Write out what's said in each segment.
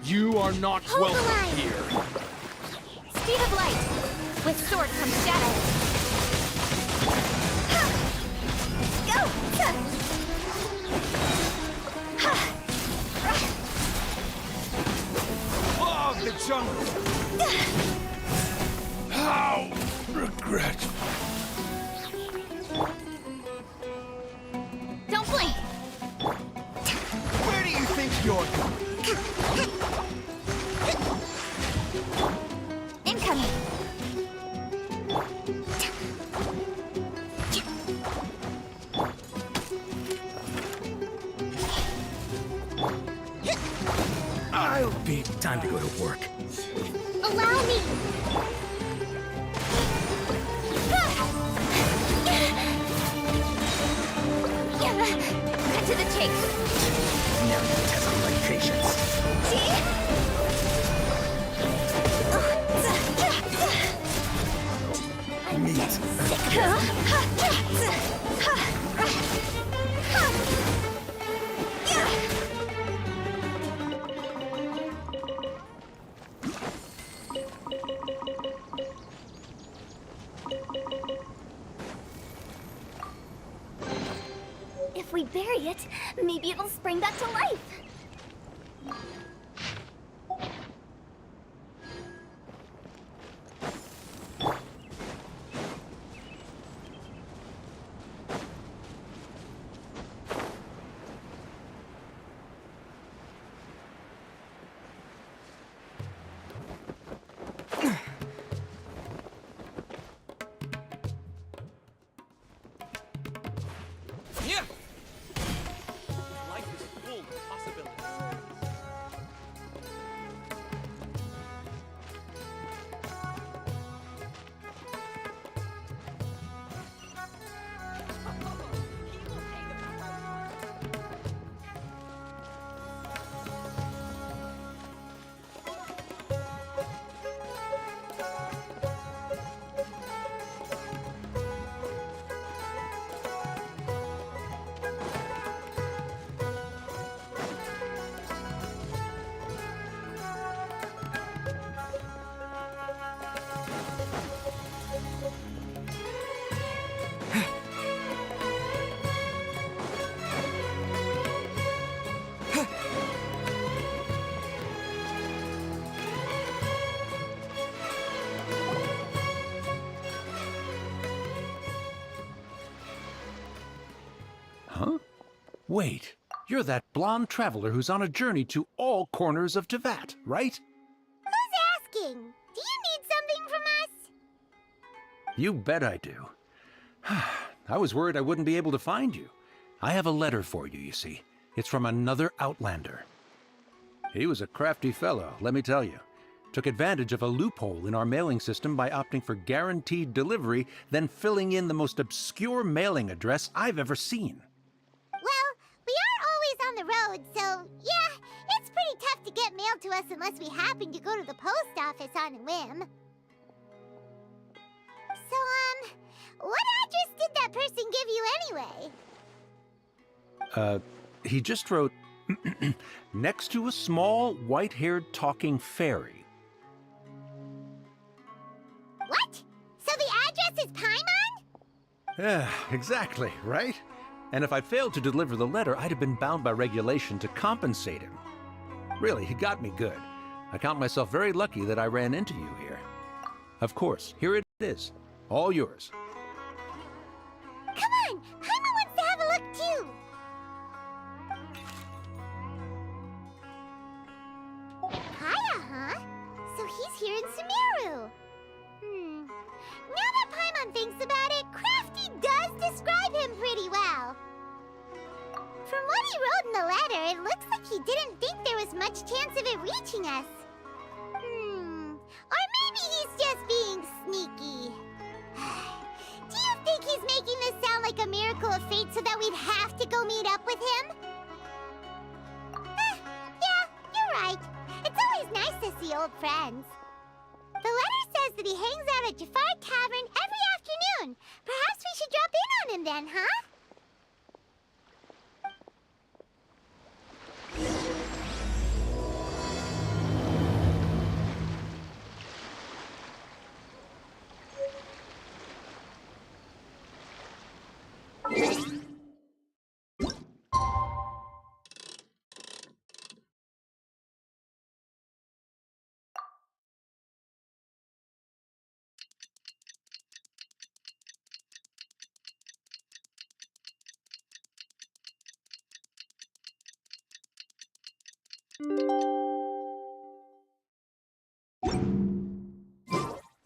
You are not welcome here. Speed of light. With sword comes shadow. Go! Law of the jungle. How regret. Don't blink. Where do you think you're going? Incoming. I'll be time to go to work. Allow me. Cut to the chase. Now you test my patience. See? Meet. If we bury it, maybe it'll spring back to life. Yeah. Life is full of possibilities. Huh? Wait, you're that blonde traveler who's on a journey to all corners of Tevat, right? Who's asking? Do you need something from us? You bet I do. I was worried I wouldn't be able to find you. I have a letter for you, you see. It's from another Outlander. He was a crafty fellow, let me tell you. Took advantage of a loophole in our mailing system by opting for guaranteed delivery, then filling in the most obscure mailing address I've ever seen. Well, we are always on the road, so yeah, it's pretty tough to get mail to us unless we happen to go to the post office on a whim. So, what address did that person give you anyway? He just wrote, next to a small, white-haired talking fairy. What? So the address is Paimon? Yeah, exactly, right? And if I failed to deliver the letter, I'd have been bound by regulation to compensate him. Really, he got me good. I count myself very lucky that I ran into you here. Of course, here it is. All yours. Come on! Paimon wants to have a look too! Kaya, huh? So he's here in Sumeru. Now that Paimon thinks about it, Crafty does describe him pretty well. From what he wrote in the letter, it looks like he didn't think there was much chance of it reaching us. Or maybe he's just being sneaky. Do you think he's making this sound like a miracle of fate so that we'd have to go meet up with him? Yeah, you're right. It's always nice to see old friends. The letter says that he hangs out at Jafar Tavern every afternoon. Perhaps we should drop in on him then, huh?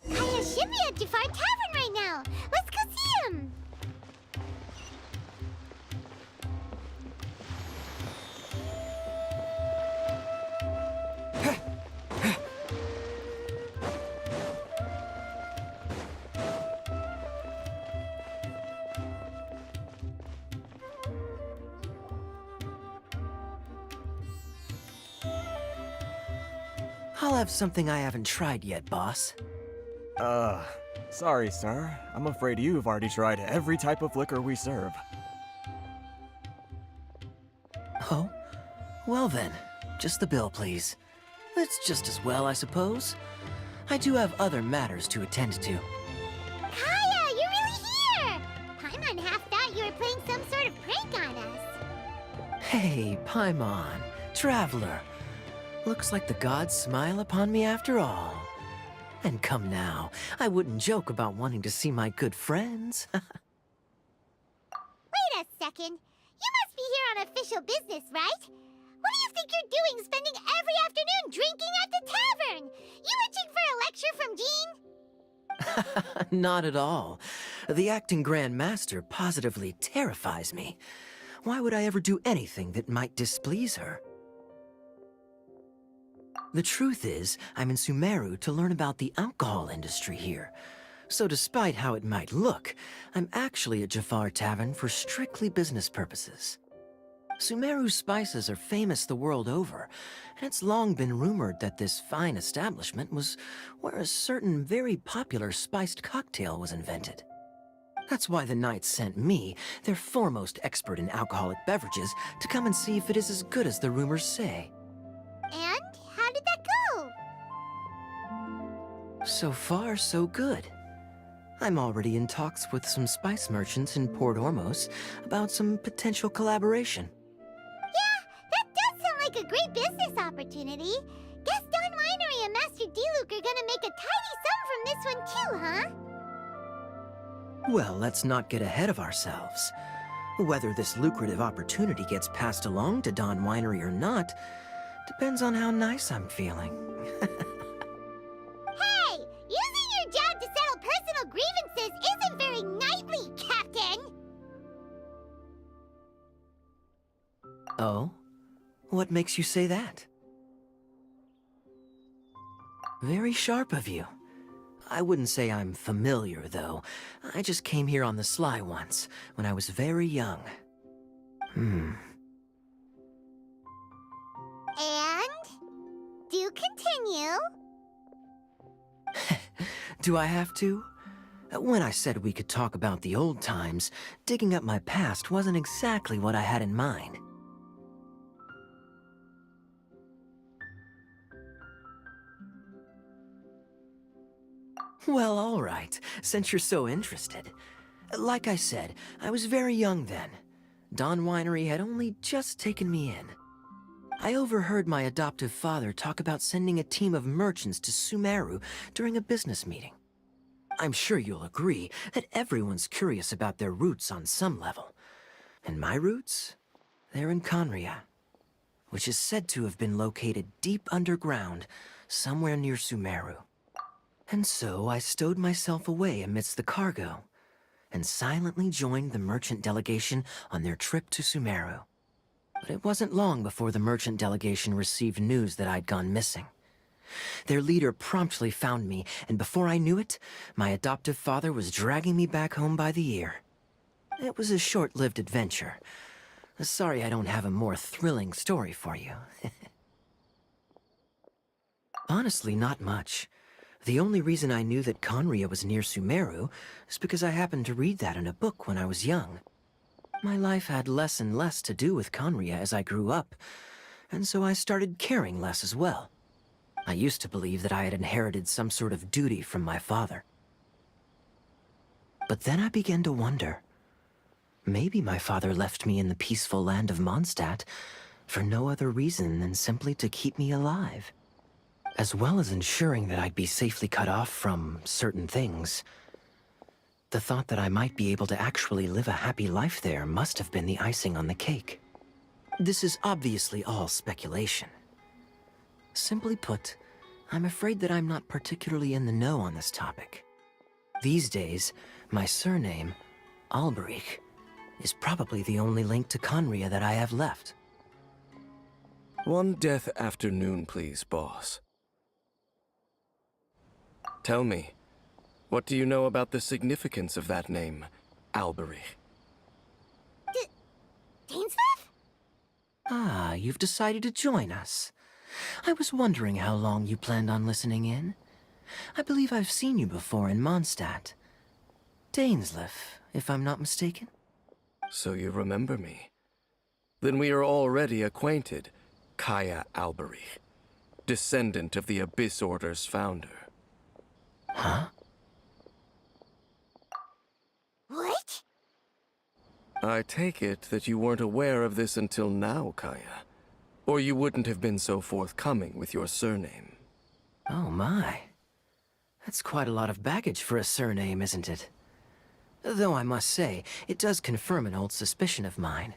Kaya should be at Jafar Tavern right now. Let's go see him. I'll have something I haven't tried yet, boss. Sorry, sir. I'm afraid you've already tried every type of liquor we serve. Oh? Well then, just the bill, please. It's just as well, I suppose. I do have other matters to attend to. Kaya, you're really here! Paimon half thought you were playing some sort of prank on us. Hey, Paimon, traveler. Looks like the gods smile upon me after all. And come now, I wouldn't joke about wanting to see my good friends. Wait a second. You must be here on official business, right? What do you think you're doing spending every afternoon drinking at the tavern? You itching for a lecture from Jean? Not at all. The acting Grand Master positively terrifies me. Why would I ever do anything that might displease her? The truth is, I'm in Sumeru to learn about the alcohol industry here. So despite how it might look, I'm actually at Jafar Tavern for strictly business purposes. Sumeru's spices are famous the world over, and it's long been rumored that this fine establishment was where a certain very popular spiced cocktail was invented. That's why the Knights sent me, their foremost expert in alcoholic beverages, to come and see if it is as good as the rumors say. And how did that go? So far, so good. I'm already in talks with some spice merchants in Port Ormos about some potential collaboration. Yeah, that does sound like a great business opportunity. Guess Don Winery and Master Diluc are gonna make a tidy sum from this one too, huh? Well, let's not get ahead of ourselves. Whether this lucrative opportunity gets passed along to Don Winery or not depends on how nice I'm feeling. Hey, using your job to settle personal grievances isn't very knightly, Captain! Oh? What makes you say that? Very sharp of you. I wouldn't say I'm familiar, though. I just came here on the sly once, when I was very young. And? Do continue. Do I have to? When I said we could talk about the old times, digging up my past wasn't exactly what I had in mind. Well, all right, since you're so interested. Like I said, I was very young then. Don Winery had only just taken me in. I overheard my adoptive father talk about sending a team of merchants to Sumeru during a business meeting. I'm sure you'll agree that everyone's curious about their roots on some level. And my roots? They're in Conria, which is said to have been located deep underground, somewhere near Sumeru. And so I stowed myself away amidst the cargo, and silently joined the merchant delegation on their trip to Sumeru. But it wasn't long before the merchant delegation received news that I'd gone missing. Their leader promptly found me, and before I knew it, my adoptive father was dragging me back home by the ear. It was a short-lived adventure. Sorry I don't have a more thrilling story for you. Honestly, not much. The only reason I knew that Conria was near Sumeru is because I happened to read that in a book when I was young. My life had less and less to do with Conria as I grew up, and so I started caring less as well. I used to believe that I had inherited some sort of duty from my father. But then I began to wonder. Maybe my father left me in the peaceful land of Mondstadt for no other reason than simply to keep me alive. As well as ensuring that I'd be safely cut off from certain things. The thought that I might be able to actually live a happy life there must have been the icing on the cake. This is obviously all speculation. Simply put, I'm afraid that I'm not particularly in the know on this topic. These days, my surname, Alberich, is probably the only link to Conria that I have left. One death afternoon, please, boss. Tell me, what do you know about the significance of that name, Alberich? Dainsleif? Ah, you've decided to join us. I was wondering how long you planned on listening in. I believe I've seen you before in Mondstadt. Dainsleif, if I'm not mistaken. So you remember me. Then we are already acquainted, Kaya Alberich, descendant of the Abyss Order's founder. Huh? What? I take it that you weren't aware of this until now, Kaya. Or you wouldn't have been so forthcoming with your surname. Oh my. That's quite a lot of baggage for a surname, isn't it? Though I must say, it does confirm an old suspicion of mine.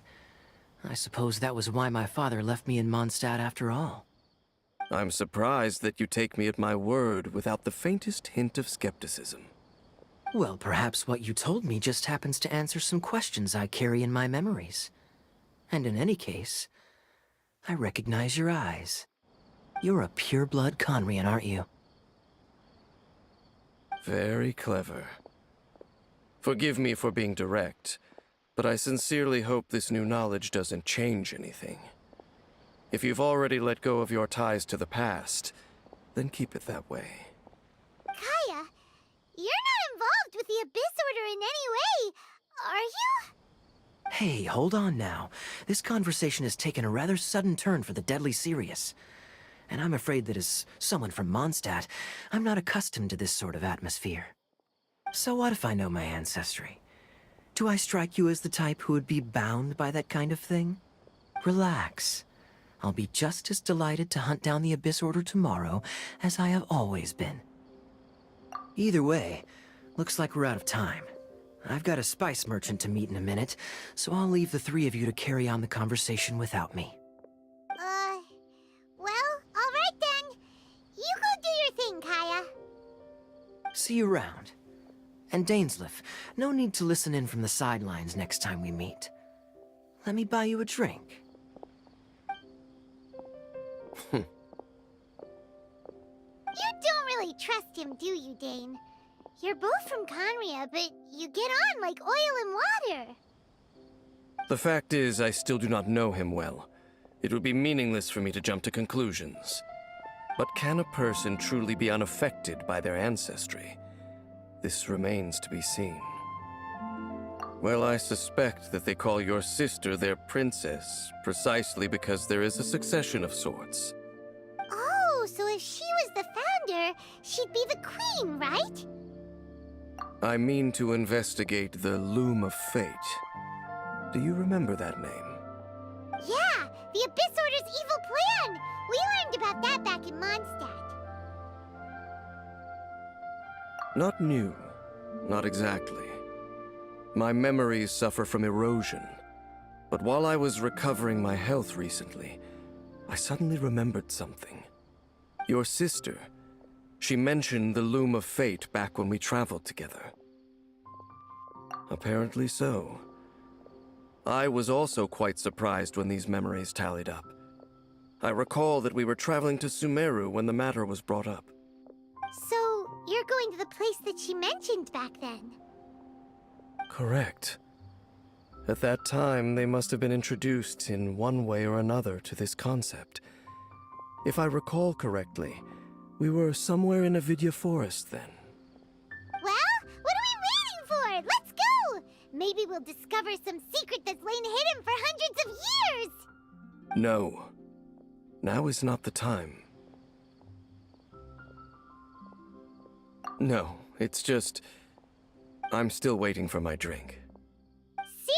I suppose that was why my father left me in Mondstadt after all. I'm surprised that you take me at my word without the faintest hint of skepticism. Well, perhaps what you told me just happens to answer some questions I carry in my memories. And in any case, I recognize your eyes. You're a pure-blood Conrian, aren't you? Very clever. Forgive me for being direct, but I sincerely hope this new knowledge doesn't change anything. If you've already let go of your ties to the past, then keep it that way. Kaya, you're not involved with the Abyss Order in any way, are you? Hey, hold on now. This conversation has taken a rather sudden turn for the deadly serious. And I'm afraid that as someone from Mondstadt, I'm not accustomed to this sort of atmosphere. So what if I know my ancestry? Do I strike you as the type who would be bound by that kind of thing? Relax. I'll be just as delighted to hunt down the Abyss Order tomorrow as I have always been. Either way, looks like we're out of time. I've got a spice merchant to meet in a minute, so I'll leave the three of you to carry on the conversation without me. Well, alright then. You go do your thing, Kaya. See you around. And Dainsleif, no need to listen in from the sidelines next time we meet. Let me buy you a drink. You don't really trust him, do you, Dane? You're both from Conria, but you get on like oil and water. The fact is, I still do not know him well. It would be meaningless for me to jump to conclusions. But can a person truly be unaffected by their ancestry? This remains to be seen. Well, I suspect that they call your sister their princess, precisely because there is a succession of sorts. Oh, so if she was the founder, she'd be the queen, right? I mean to investigate the Loom of Fate. Do you remember that name? Yeah, the Abyss Order's evil plan! We learned about that back in Mondstadt. Not new. Not exactly. My memories suffer from erosion. But while I was recovering my health recently, I suddenly remembered something. Your sister. She mentioned the Loom of Fate back when we traveled together. Apparently so. I was also quite surprised when these memories tallied up. I recall that we were traveling to Sumeru when the matter was brought up. So, you're going to the place that she mentioned back then? Correct. At that time, they must have been introduced in one way or another to this concept. If I recall correctly, we were somewhere in Avidya Forest then. Well, what are we waiting for? Let's go! Maybe we'll discover some secret that's lain hidden for hundreds of years! No. Now is not the time. No, it's just... I'm still waiting for my drink. Seriously?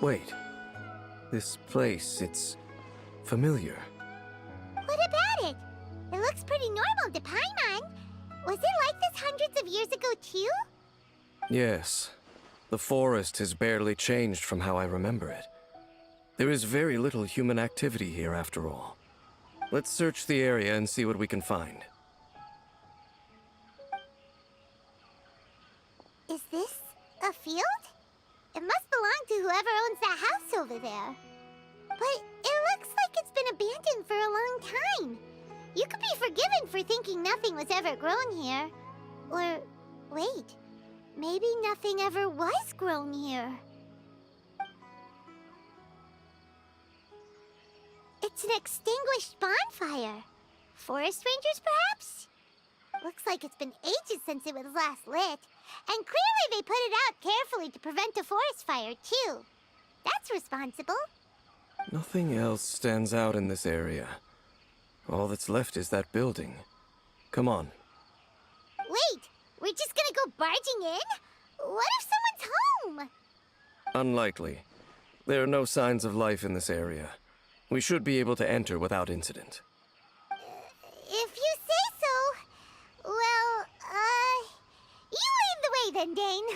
Wait. This place, it's familiar. What about it? It looks pretty normal to Paimon. Was it like this hundreds of years ago, too? Yes. The forest has barely changed from how I remember it. There is very little human activity here after all. Let's search the area and see what we can find. Is this a field? It must belong to whoever owns that house over there. But it looks like it's been abandoned for a long time. You could be forgiven for thinking nothing was ever grown here. Or, wait, maybe nothing ever was grown here. It's an extinguished bonfire. Forest rangers, perhaps? Looks like it's been ages since it was last lit. And clearly they put it out carefully to prevent a forest fire, too. That's responsible. Nothing else stands out in this area. All that's left is that building. Come on. Wait, we're just gonna go barging in? What if someone's home? Unlikely. There are no signs of life in this area. We should be able to enter without incident. If you say so. Well, you lead the way then, Dane.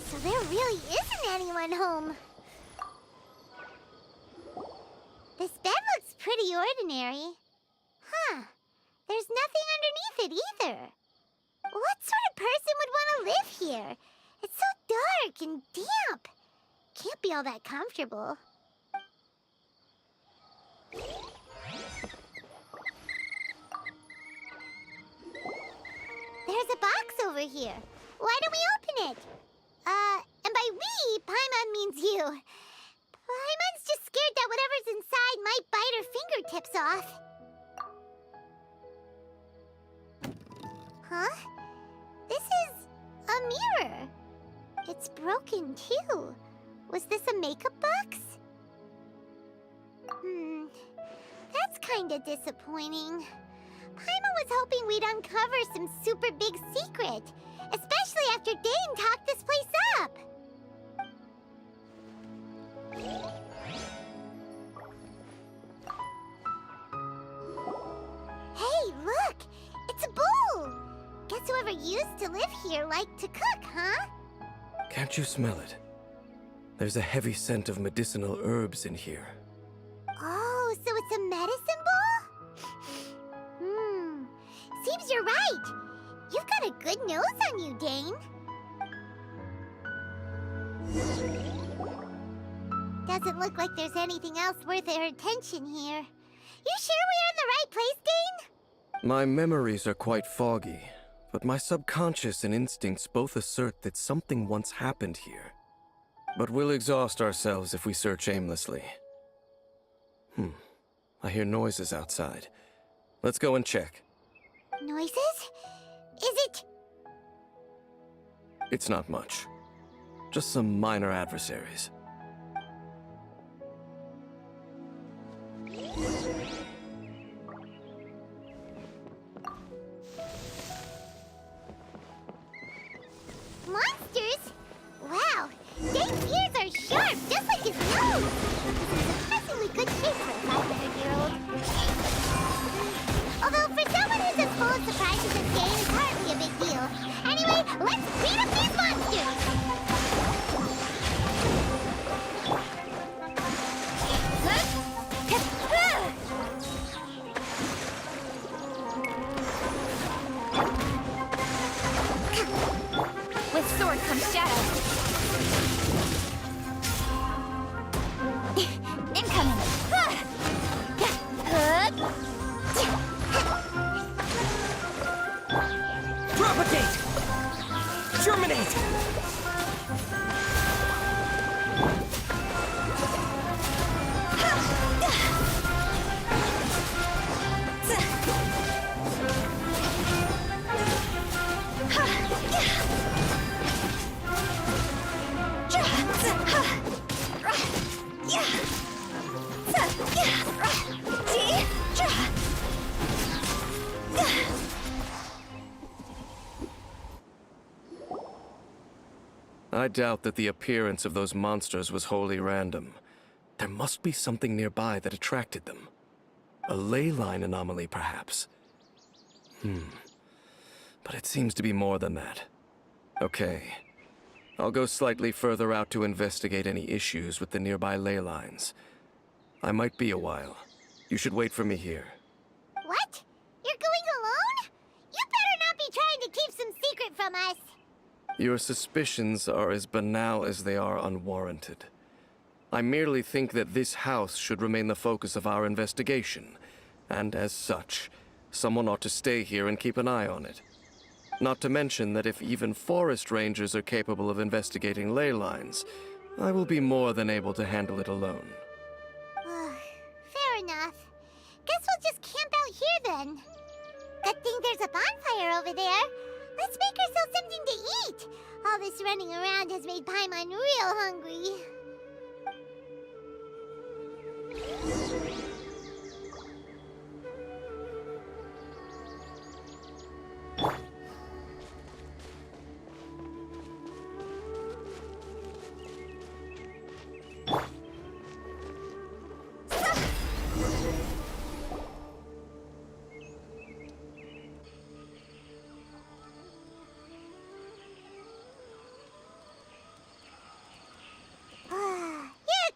So there really isn't anyone home. This bed looks pretty ordinary. Huh. There's nothing underneath it either. What sort of person would want to live here? It's so dark and damp. Can't be all that comfortable. There's a box over here. Why don't we open it? And by we, Paimon means you. Paimon's just scared that whatever's inside might bite her fingertips off. Huh? This is a mirror. It's broken, too. Was this a makeup box? That's kinda disappointing. Paimon was hoping we'd uncover some super big secret, especially after Dane talked this place up. guess whoever used to live here liked to cook, huh? Can't you smell it? There's a heavy scent of medicinal herbs in here. Oh, so it's a medicine bowl? Seems you're right. You've got a good nose on you, Dane. Doesn't look like there's anything else worth our attention here. You sure we're in the right place, Dane? My memories are quite foggy, but my subconscious and instincts both assert that something once happened here. But we'll exhaust ourselves if we search aimlessly. I hear noises outside. Let's go and check. Noises? Is it... It's not much. Just some minor adversaries. Monsters? Wow, Dane's ears are sharp, just like his nose! This is surprisingly good shape for a 500-year-old. Although, for someone who's as full of surprises as Dane, it's hardly a big deal. Anyway, let's beat up these monsters! With sword comes shadow. Incoming. Propagate! Germinate! I doubt that the appearance of those monsters was wholly random. There must be something nearby that attracted them. A ley line anomaly, perhaps. But it seems to be more than that. Okay. I'll go slightly further out to investigate any issues with the nearby ley lines. I might be a while. You should wait for me here. What? You're going alone? You better not be trying to keep some secret from us. Your suspicions are as banal as they are unwarranted. I merely think that this house should remain the focus of our investigation, and as such, someone ought to stay here and keep an eye on it. Not to mention that if even forest rangers are capable of investigating ley lines, I will be more than able to handle it alone. Fair enough. Guess we'll just camp out here then. Good thing there's a bonfire over there. Let's make ourselves something to eat. All this running around has made Paimon real hungry.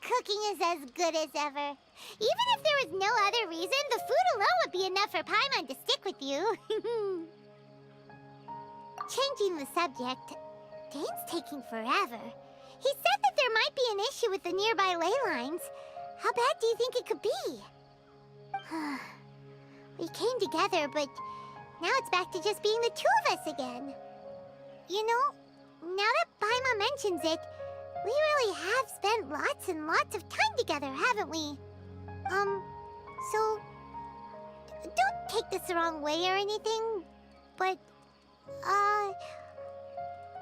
Cooking is as good as ever. Even if there was no other reason, the food alone would be enough for Paimon to stick with you. Changing the subject, Dane's taking forever. He said that there might be an issue with the nearby ley lines. How bad do you think it could be? We came together, but now it's back to just being the two of us again. You know, now that Paimon mentions it, we really have spent lots and lots of time together, haven't we? So... Don't take this the wrong way or anything, but...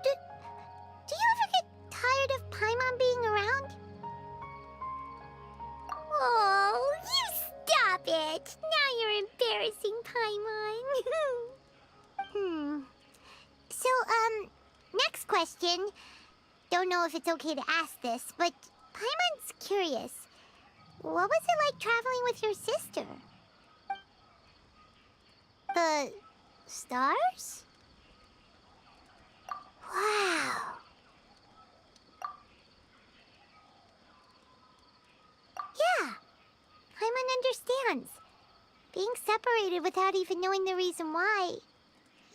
Do you ever get tired of Paimon being around? Oh, you stop it! Now you're embarrassing Paimon. So, next question. Don't know if it's okay to ask this, but Paimon's curious. What was it like traveling with your sister? The stars? understands. Being separated without even knowing the reason why,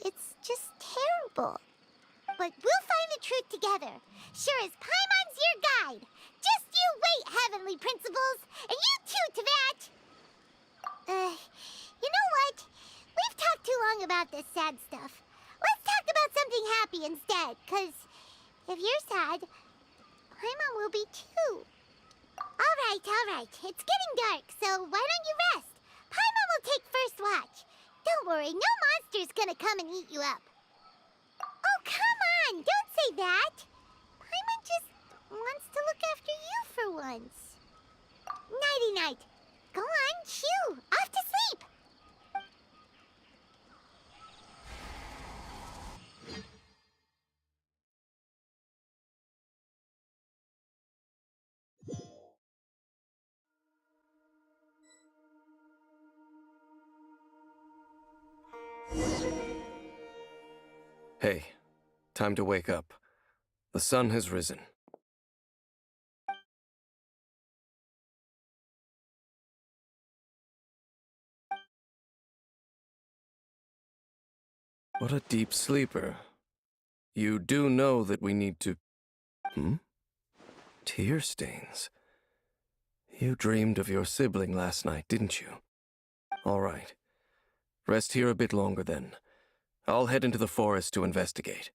it's just terrible. But we'll find the truth together. Sure as Paimon's your guide. Just you wait, Heavenly Principles, and you too, Teyvat. You know what? We've talked too long about this sad stuff. Let's talk about something happy instead, 'cause if you're sad, Paimon will be too. All right. It's getting dark, so why don't you rest? Paimon will take first watch. Don't worry, no monster's gonna come and eat you up. Oh, come on! Don't say that! Paimon just wants to look after you for once. Nighty-night. Go on, shoo! Off to sleep! Hey, time to wake up. The sun has risen. What a deep sleeper. You do know that we need to... Tear stains. You dreamed of your sibling last night, didn't you? All right. Rest here a bit longer then. I'll head into the forest to investigate.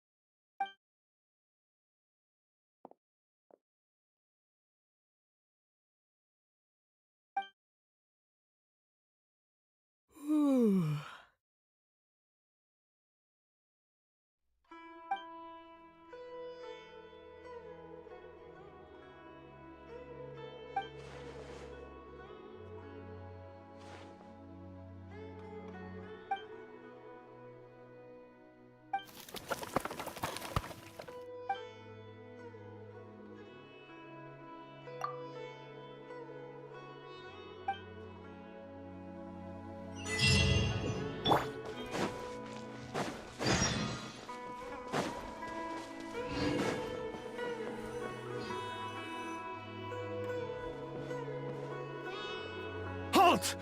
Halt!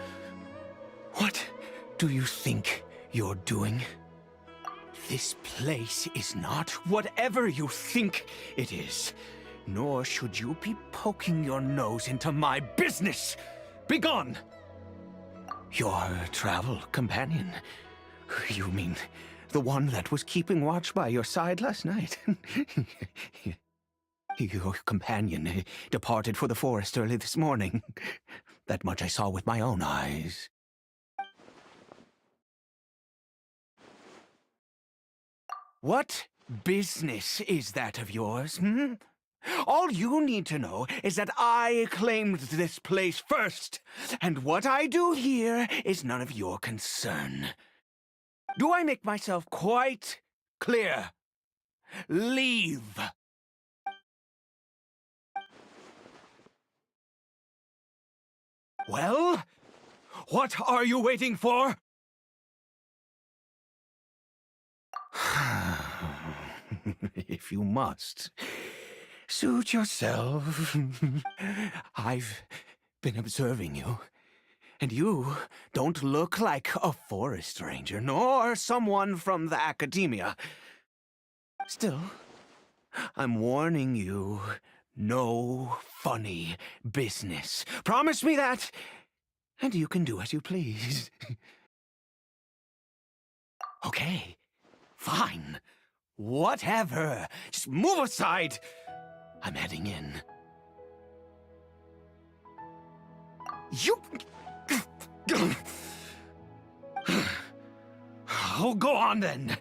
What do you think you're doing? This place is not whatever you think it is. Nor should you be poking your nose into my business. Begone! Your travel companion. You mean the one that was keeping watch by your side last night? Your companion departed for the forest early this morning. That much I saw with my own eyes. What business is that of yours, All you need to know is that I claimed this place first, and what I do here is none of your concern. Do I make myself quite clear? Leave! Well, what are you waiting for? If you must, suit yourself. I've been observing you, and you don't look like a forest ranger, nor someone from the academia. Still, I'm warning you, no funny business. Promise me that, and you can do as you please. Okay, fine. Whatever. Just move aside. I'm heading in. You... Oh, go on then.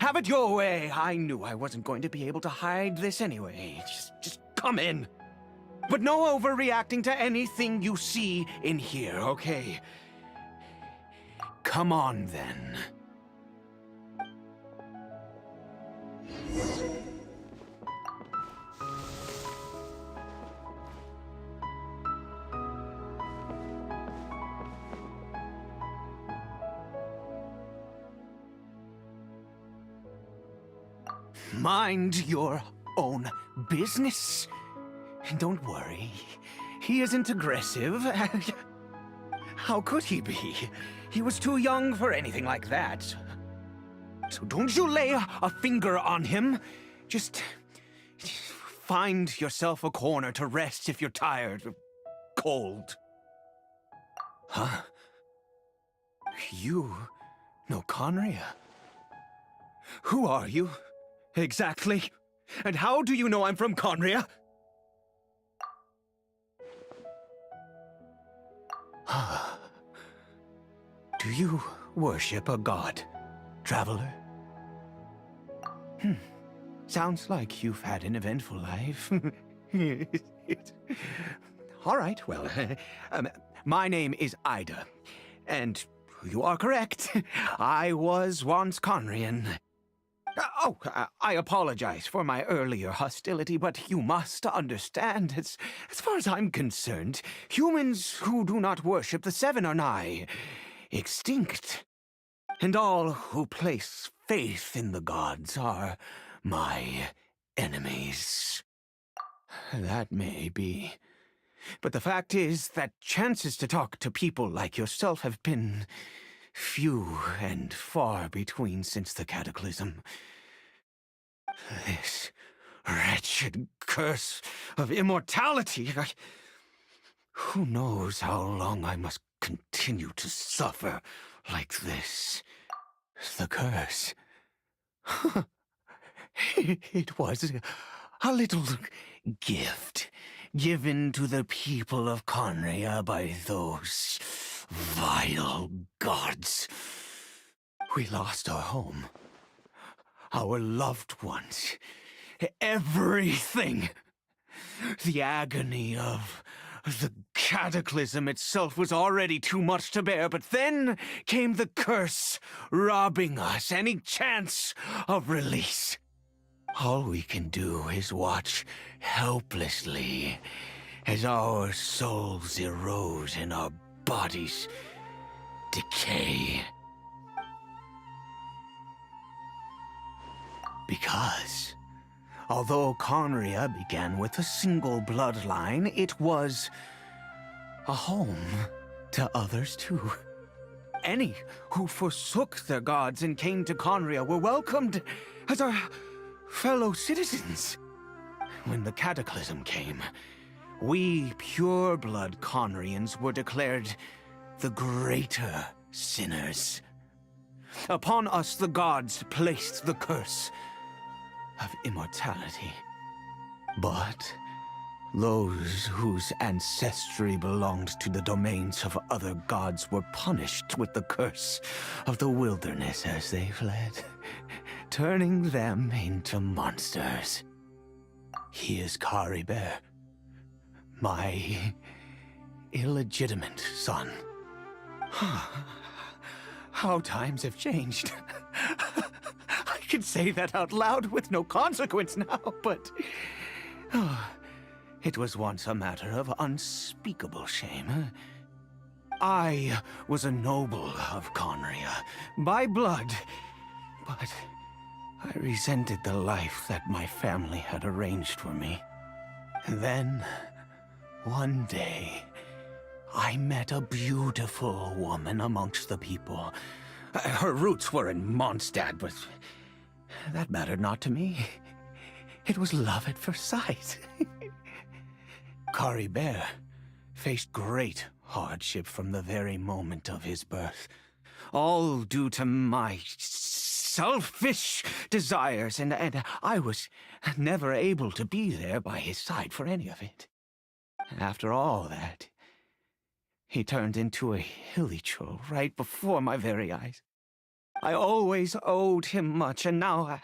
Have it your way. I knew I wasn't going to be able to hide this anyway. Just come in. But no overreacting to anything you see in here, okay? Come on then. Mind your own business. Don't worry, he isn't aggressive. How could he be? He was too young for anything like that. So don't you lay a finger on him. Just find yourself a corner to rest if you're tired or cold. Huh? You know Conria? Who are you, exactly? And how do you know I'm from Conria? Do you worship a god, traveler? Sounds like you've had an eventful life. All right, well, my name is Ida, and you are correct. I was once Conrian. I apologize for my earlier hostility, but you must understand, as far as I'm concerned, humans who do not worship the Seven are nigh extinct. And all who place faith in the gods are my enemies. That may be. But the fact is that chances to talk to people like yourself have been few and far between since the cataclysm. This wretched curse of immortality. Who knows how long I must continue to suffer like this? The curse. It was a little gift given to the people of Conria by those vile gods. We lost our home, our loved ones, everything. The agony of the cataclysm itself was already too much to bear, but then came the curse, robbing us any chance of release. All we can do is watch helplessly as our souls erode and our bodies decay. Because, although Conria began with a single bloodline, it was a home to others too. Any who forsook their gods and came to Conria were welcomed as our fellow citizens. When the cataclysm came, we pure-blood Conrians were declared the greater sinners. Upon us the gods placed the curse of immortality. But those whose ancestry belonged to the domains of other gods were punished with the curse of the wilderness as they fled, turning them into monsters. He is Caribert, my illegitimate son. How times have changed. I can say that out loud with no consequence now, but it was once a matter of unspeakable shame. I was a noble of Conria, by blood, but I resented the life that my family had arranged for me. And then, one day, I met a beautiful woman amongst the people. Her roots were in Mondstadt, but that mattered not to me. It was love at first sight. Caribert faced great hardship from the very moment of his birth, all due to my selfish desires, and I was never able to be there by his side for any of it. After all that, he turned into a hilly troll right before my very eyes. I always owed him much, and now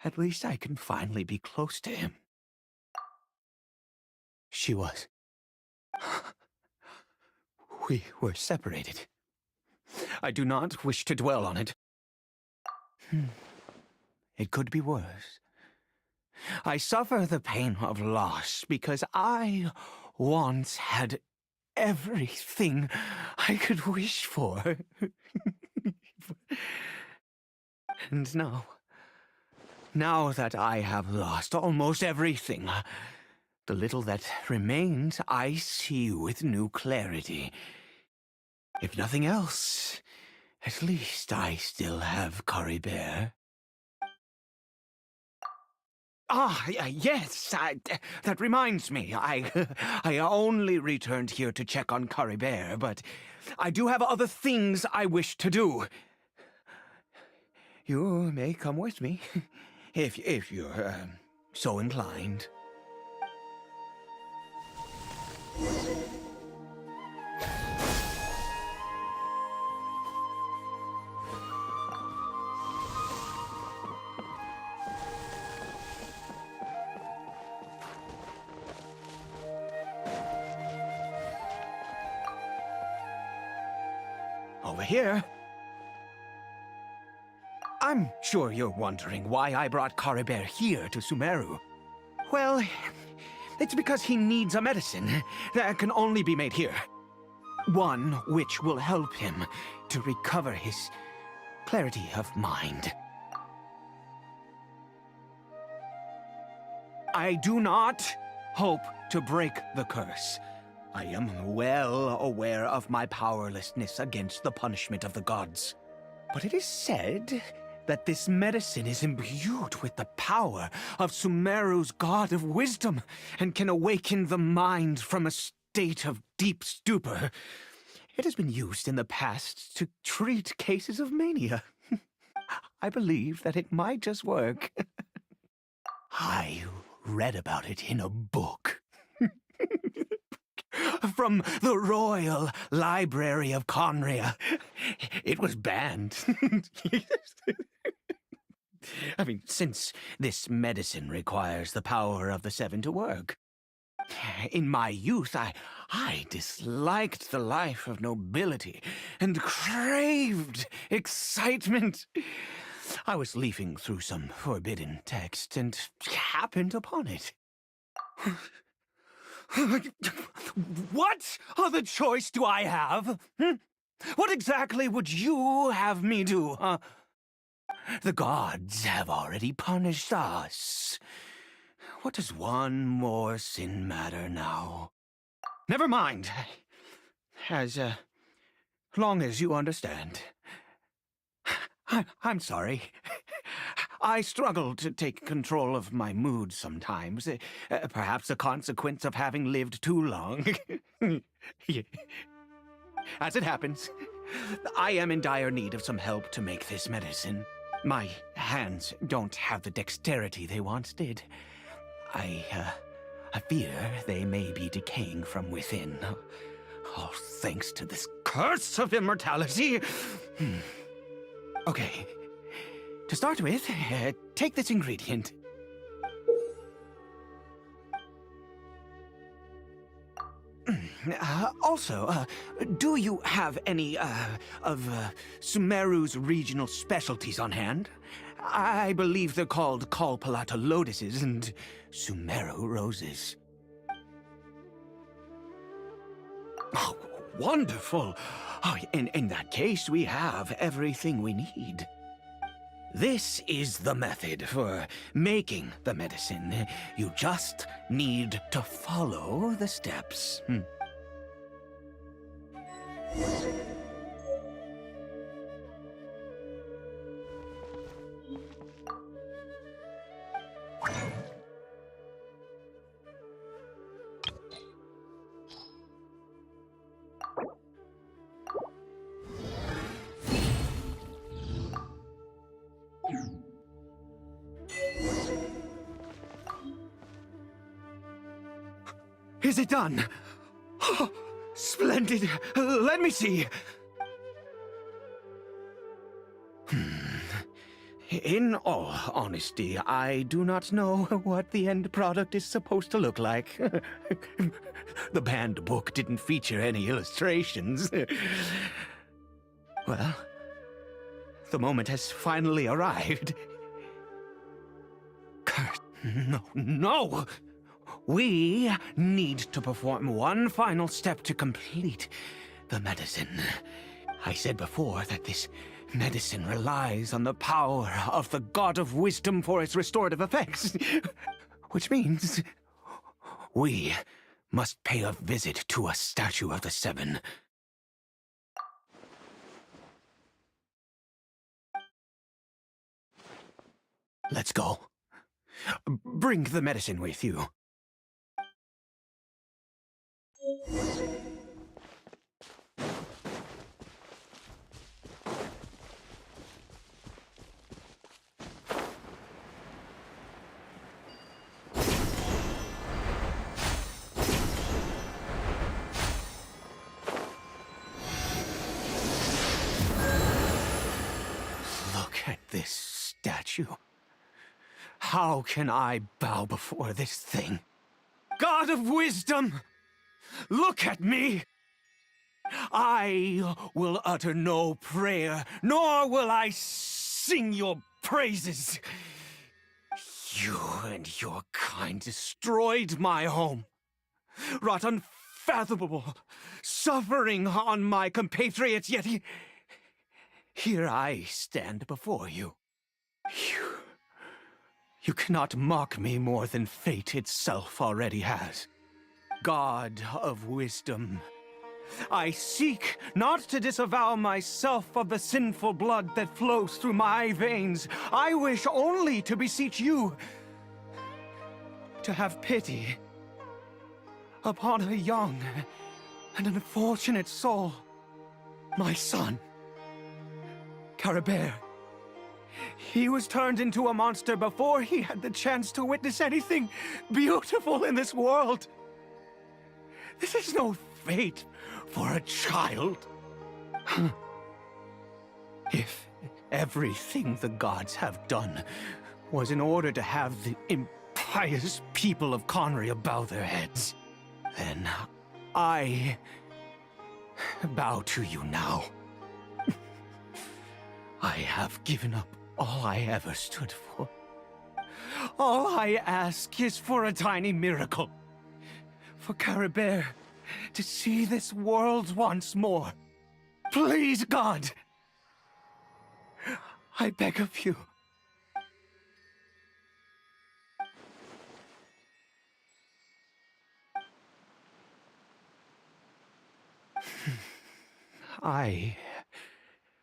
at least I can finally be close to him. She was. We were separated. I do not wish to dwell on it. It could be worse. I suffer the pain of loss because I once had everything I could wish for. And now that I have lost almost everything, the little that remains I see with new clarity. If nothing else, at least I still have Caribert. Yes, that reminds me. I only returned here to check on Caribert, but I do have other things I wish to do. You may come with me, if you're so inclined. Over here. I'm sure you're wondering why I brought Caribert here to Sumeru. Well, it's because he needs a medicine that can only be made here. One which will help him to recover his clarity of mind. I do not hope to break the curse. I am well aware of my powerlessness against the punishment of the gods. But it is said that this medicine is imbued with the power of Sumeru's god of wisdom and can awaken the mind from a state of deep stupor. It has been used in the past to treat cases of mania. I believe that it might just work. I read about it in a book. From the Royal Library of Conria. It was banned. I mean, since this medicine requires the power of the Seven to work. In my youth, I disliked the life of nobility and craved excitement. I was leafing through some forbidden text and happened upon it. What other choice do I have? What exactly would you have me do, huh? The gods have already punished us. What does one more sin matter now? Never mind. As long as you understand. I'm sorry. I struggle to take control of my mood sometimes. Perhaps a consequence of having lived too long. As it happens, I am in dire need of some help to make this medicine. My hands don't have the dexterity they once did. I fear they may be decaying from within. All thanks to this curse of immortality. Okay. To start with, take this ingredient. Also, do you have any, of Sumeru's regional specialties on hand? I believe they're called Kalpalata lotuses and Sumeru roses. Oh, wonderful! Oh, in that case, we have everything we need. This is the method for making the medicine. You just need to follow the steps. Is it done? Oh, splendid. Let me see. In all honesty, I do not know what the end product is supposed to look like. The banned book didn't feature any illustrations. Well, the moment has finally arrived. Kurt, no! We need to perform one final step to complete the medicine. I said before that this medicine relies on the power of the God of Wisdom for its restorative effects. Which means we must pay a visit to a statue of the Seven. Let's go. Bring the medicine with you. Look at this statue. How can I bow before this thing? God of wisdom, look at me! I will utter no prayer, nor will I sing your praises. You and your kind destroyed my home, wrought unfathomable suffering on my compatriots, yet here I stand before you. You cannot mock me more than fate itself already has. God of wisdom, I seek not to disavow myself of the sinful blood that flows through my veins. I wish only to beseech you to have pity upon a young and unfortunate soul, my son, Caribert. He was turned into a monster before he had the chance to witness anything beautiful in this world. This is no fate for a child. If everything the gods have done was in order to have the impious people of Conria bow their heads, then I bow to you now. I have given up all I ever stood for. All I ask is for a tiny miracle. For Caribert to see this world once more. Please, God! I beg of you. I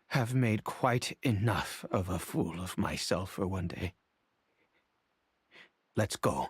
have made quite enough of a fool of myself for one day. Let's go.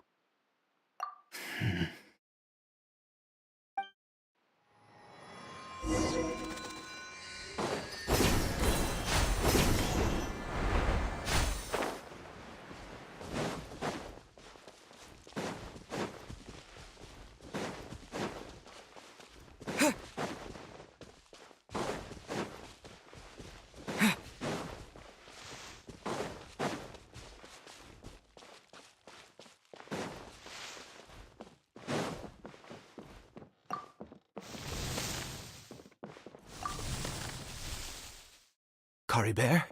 Caribert?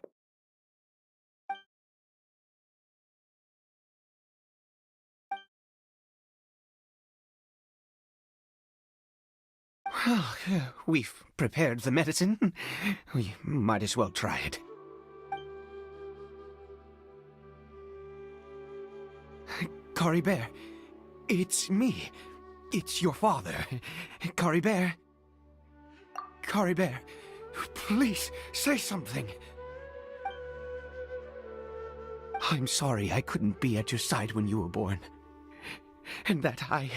Well, we've prepared the medicine. We might as well try it. Caribert, it's me. It's your father. Caribert. Caribert, please, say something. I'm sorry I couldn't be at your side when you were born. And that I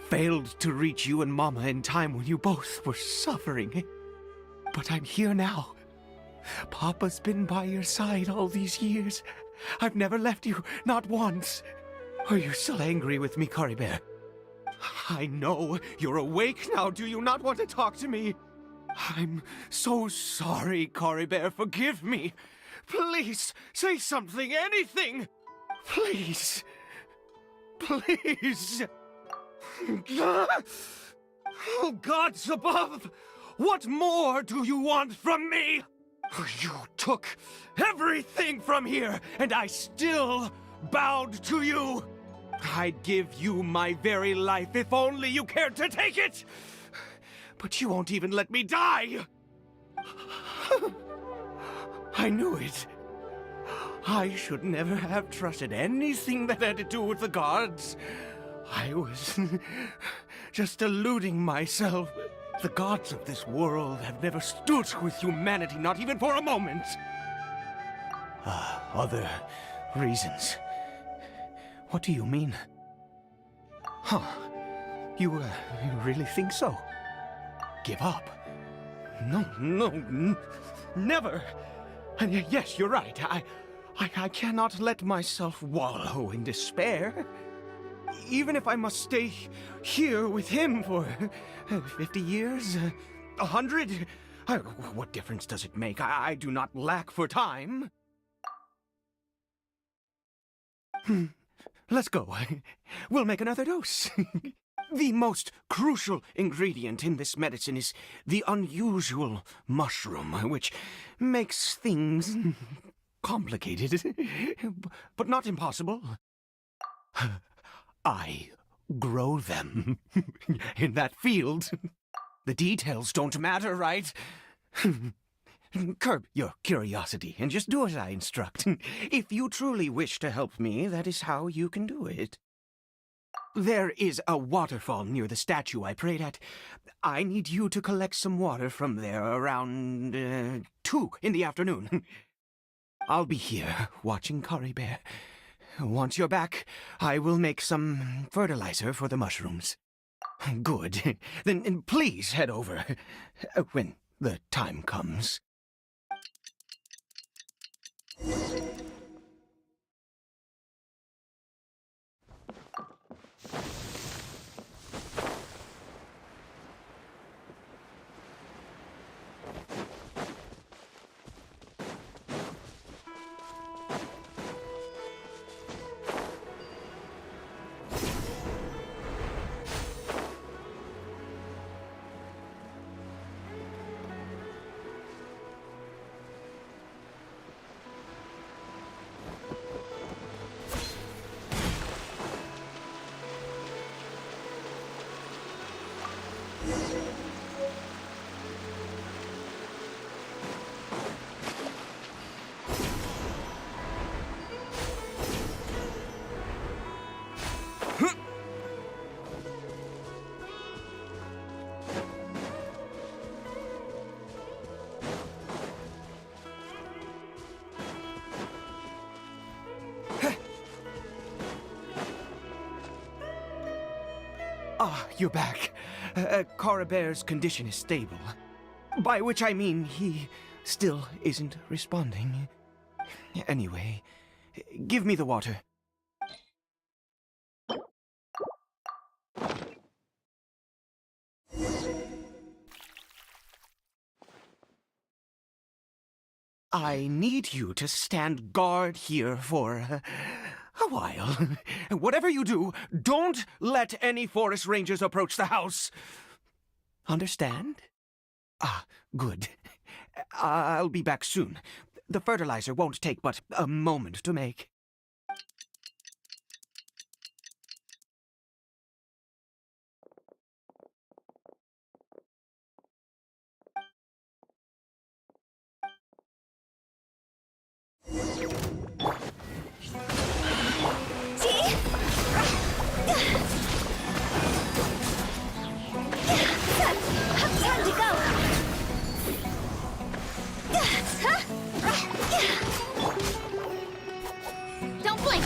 failed to reach you and Mama in time when you both were suffering. But I'm here now. Papa's been by your side all these years. I've never left you, not once. Are you still angry with me, Caribert? I know you're awake now. Do you not want to talk to me? I'm so sorry, Caribert. Forgive me. Please, say something, anything. Please. Please. Oh, gods above! What more do you want from me? You took everything from here, and I still bowed to you. I'd give you my very life if only you cared to take it. But you won't even let me die. I knew it. I should never have trusted anything that had to do with the gods. I was just deluding myself. The gods of this world have never stood with humanity, not even for a moment. Other reasons. What do you mean? Huh. You really think so? Give up? No, never. Yes, you're right. I cannot let myself wallow in despair. Even if I must stay here with him for 50 years, 100, what difference does it make? I do not lack for time. Let's go. We'll make another dose. The most crucial ingredient in this medicine is the unusual mushroom, which makes things complicated, but not impossible. I grow them in that field. The details don't matter, right? Curb your curiosity and just do as I instruct. If you truly wish to help me, that is how you can do it. There is a waterfall near the statue I prayed at. I need you to collect some water from there around 2 in the afternoon. I'll be here watching Caribert. Once you're back, I will make some fertilizer for the mushrooms. Good. Then please head over when the time comes. Ah, you're back. Caribert's condition is stable. By which I mean he still isn't responding. Anyway, give me the water. I need you to stand guard here for a while. Whatever you do, don't let any forest rangers approach the house. Understand? Ah, good. I'll be back soon. The fertilizer won't take but a moment to make. Time to go! Don't blink!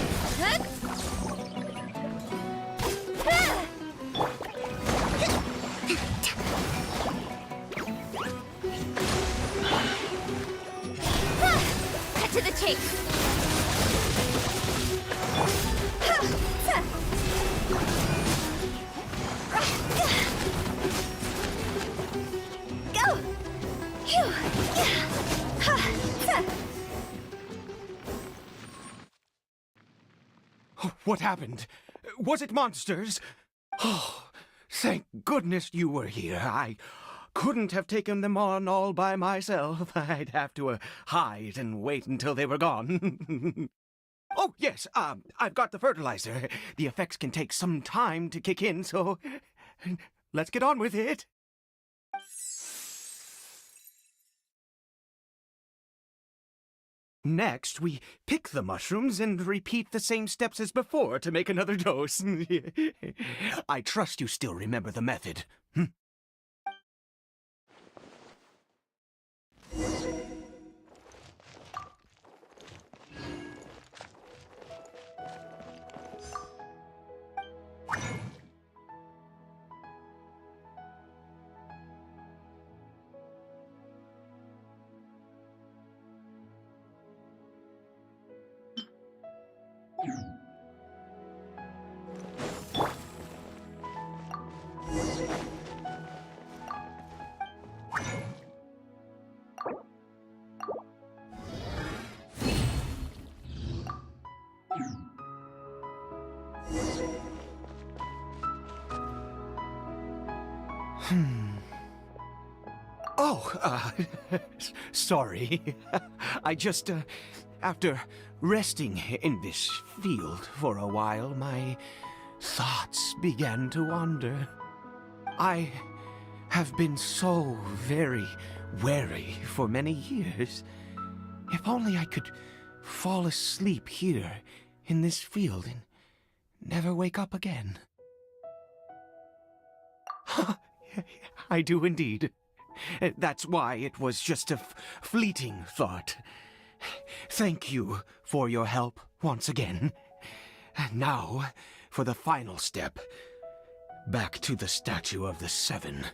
Cut to the chase! Go! What happened? Was it monsters? Oh, thank goodness you were here. I couldn't have taken them on all by myself. I'd have to hide and wait until they were gone. Oh, yes, I've got the fertilizer. The effects can take some time to kick in, so let's get on with it. Next, we pick the mushrooms and repeat the same steps as before to make another dose. I trust you still remember the method. Oh, sorry. I just, after resting in this field for a while, my thoughts began to wander. I have been so very wary for many years. If only I could fall asleep here in this field and never wake up again. I do indeed. That's why it was just a fleeting thought. Thank you for your help once again. Now, for the final step. Back to the Statue of the Seven.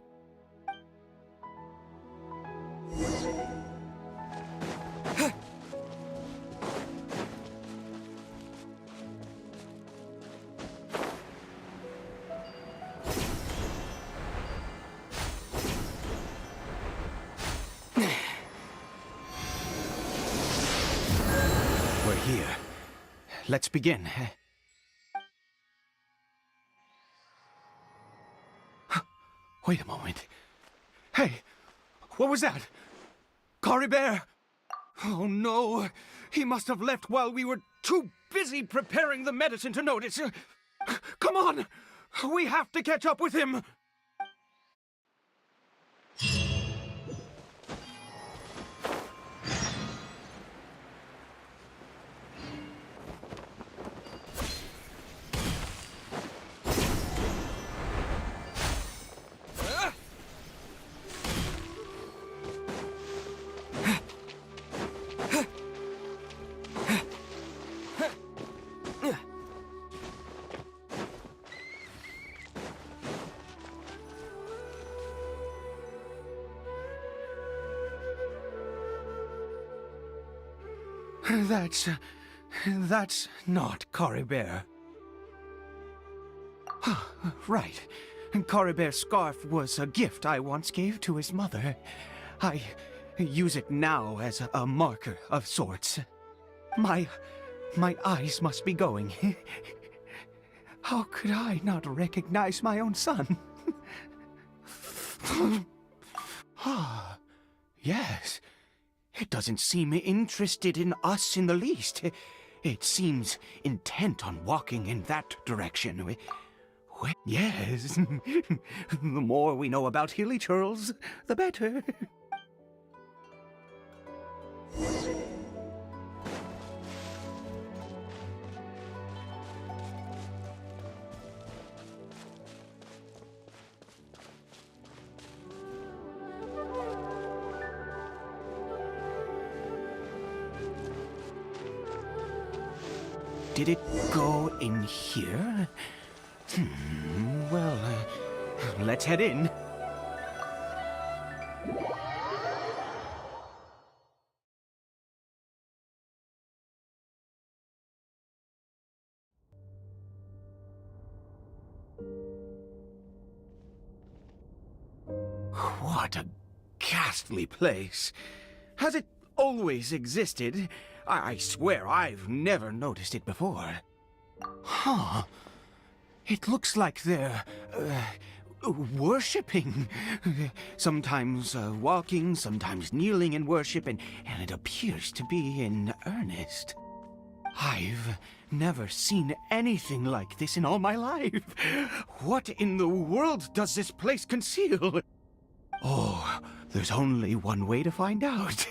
We're here. Let's begin. Wait a moment. Hey, what was that? Caribert! Oh no, he must have left while we were too busy preparing the medicine to notice. Come on, we have to catch up with him. That's not Caribert. Right. Caribert's scarf was a gift I once gave to his mother. I use it now as a marker of sorts. My eyes must be going. How could I not recognize my own son? Ah, yes. It doesn't seem interested in us in the least. It seems intent on walking in that direction. Yes. The more we know about Hilly Churls, the better. Did it go in here? Well, let's head in. What a ghastly place. Has it always existed? I swear I've never noticed it before. Huh. It looks like they're, worshipping. Sometimes walking, sometimes kneeling in worship, and it appears to be in earnest. I've never seen anything like this in all my life. What in the world does this place conceal? Oh, there's only one way to find out.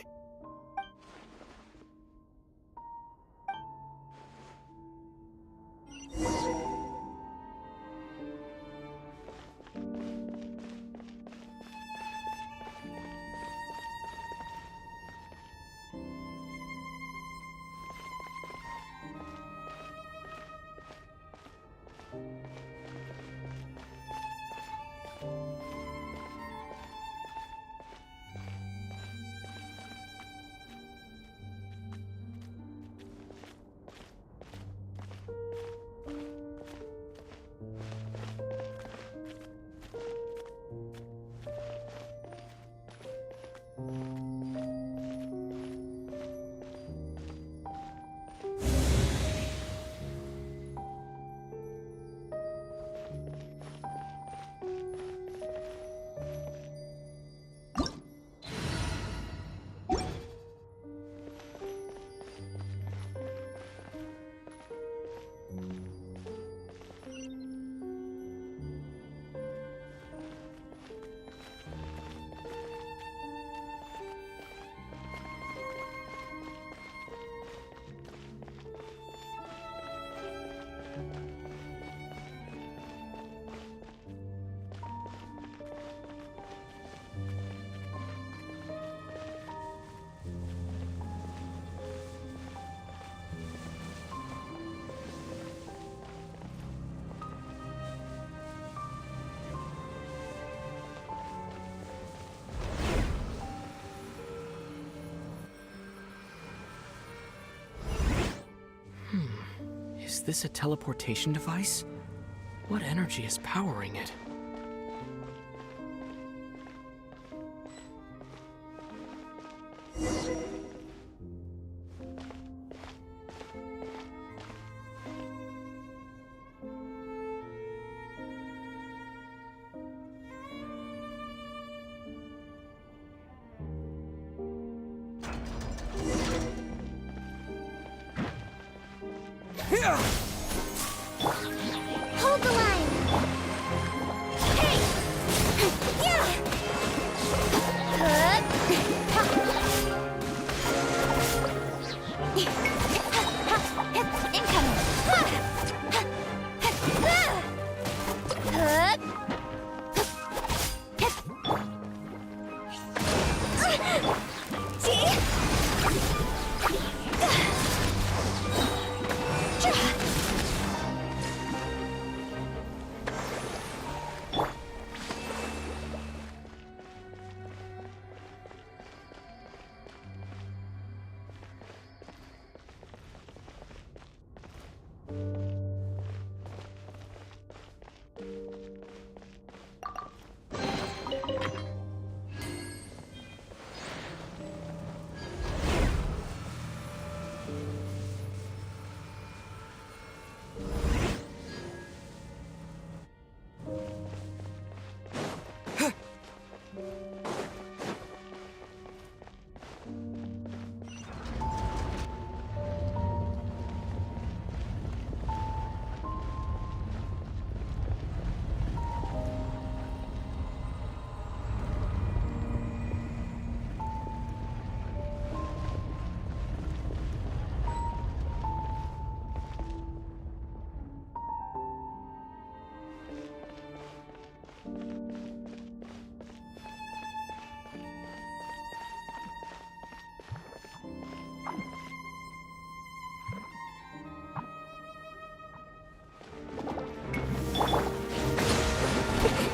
this a teleportation device? What energy is powering it? Hold the line. Hey! Yeah! Incoming!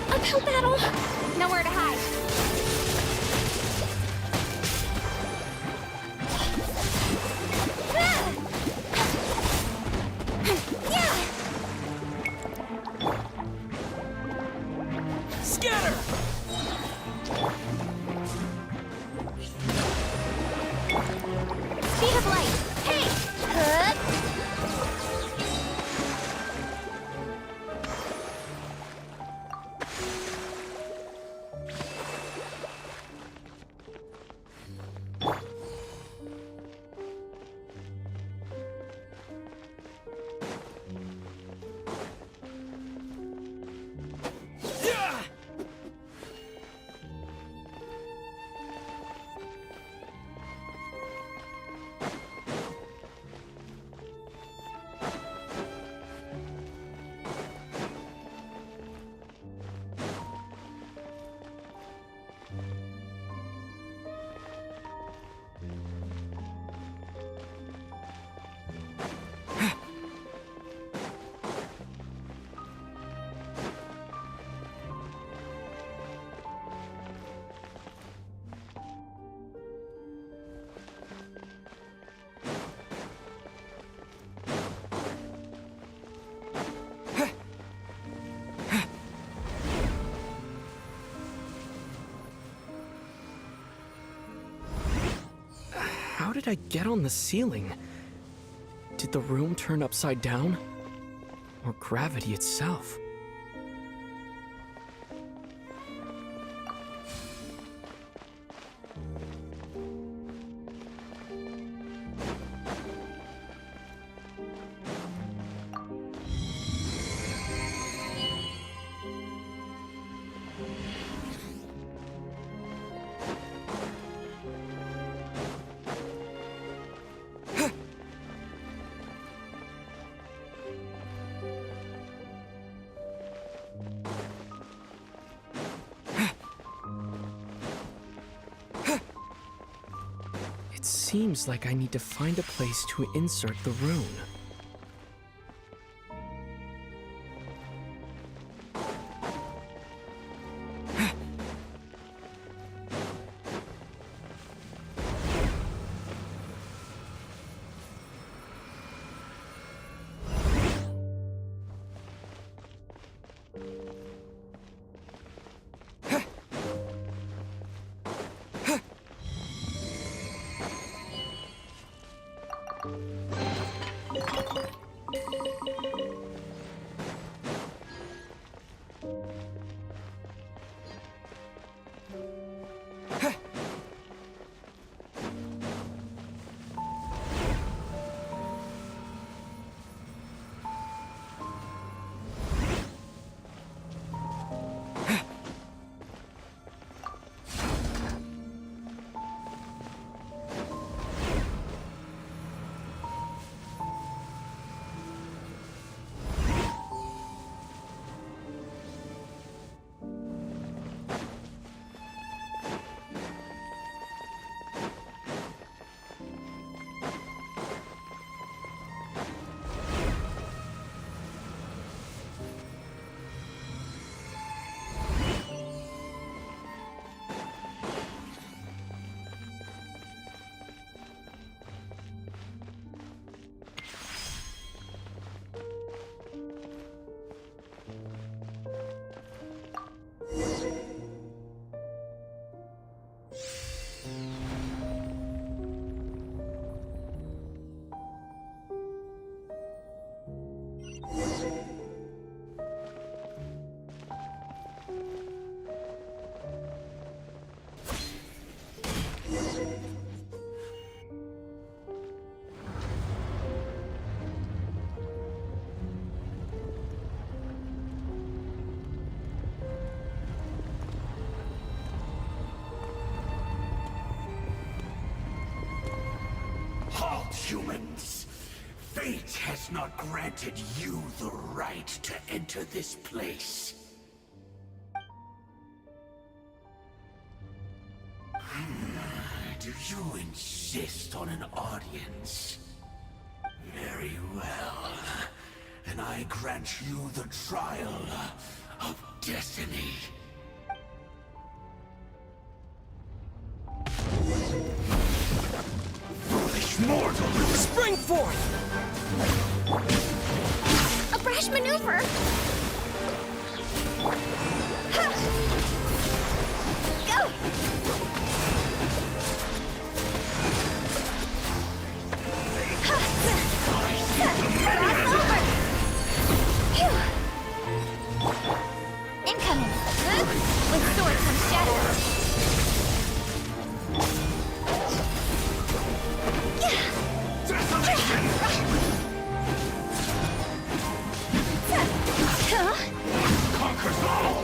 Uphill battle! Nowhere to hide. Scatter! Speed of light. Hey! How did I get on the ceiling? Did the room turn upside down? Or gravity itself? Seems like I need to find a place to insert the rune. Halt, humans! Fate has not granted you the right to enter this place. Do you insist on an audience? Very well. Then I grant you the trial of destiny. Foolish mortal! Spring forth! A brash maneuver! Ha! Go! Ha! Cross over! Phew! Incoming! With sword comes shadow! Conquers all!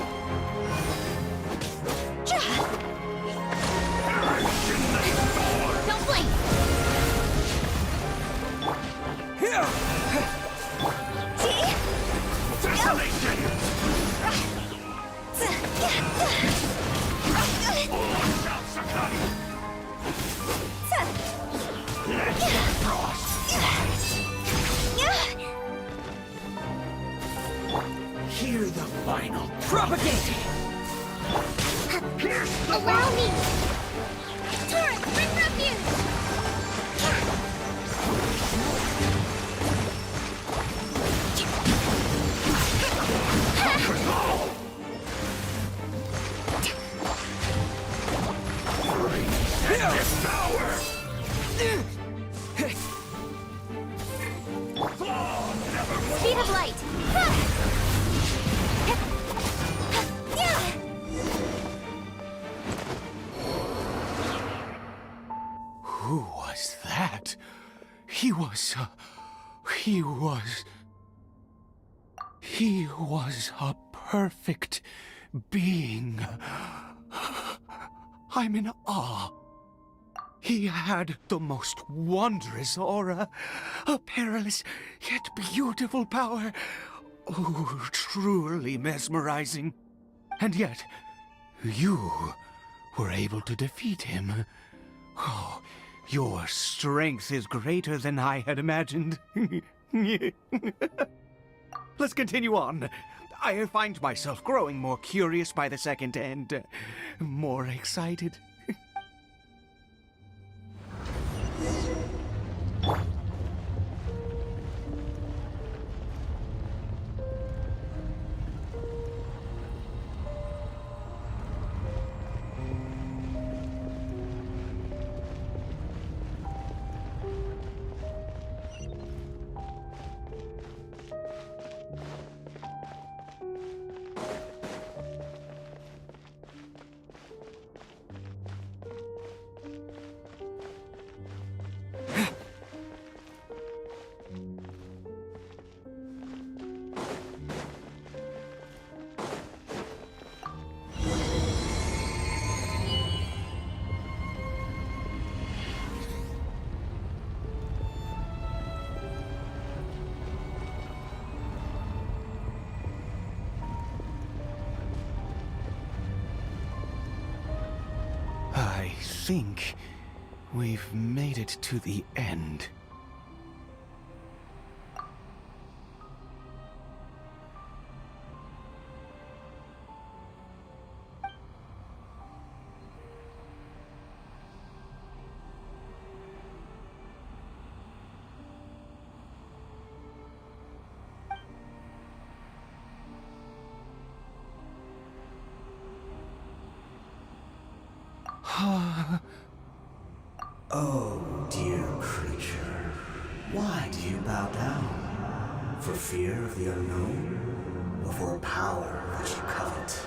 Don't blink! Here! See? Desolation! All shall succumb! Let the frost! Hear the final Propagate! Pierce the Allow me! Turret, bring refuge! conquers all! This power! Speed of light! Who was that? He was a perfect being. I'm in awe. He had the most wondrous aura, a perilous yet beautiful power. Oh, truly mesmerizing. And yet, you were able to defeat him. Oh, your strength is greater than I had imagined. Let's continue on. I find myself growing more curious by the second and more excited. think we've made it to the end. Oh, dear creature, why do you bow down? For fear of the unknown? Or for a power that you covet?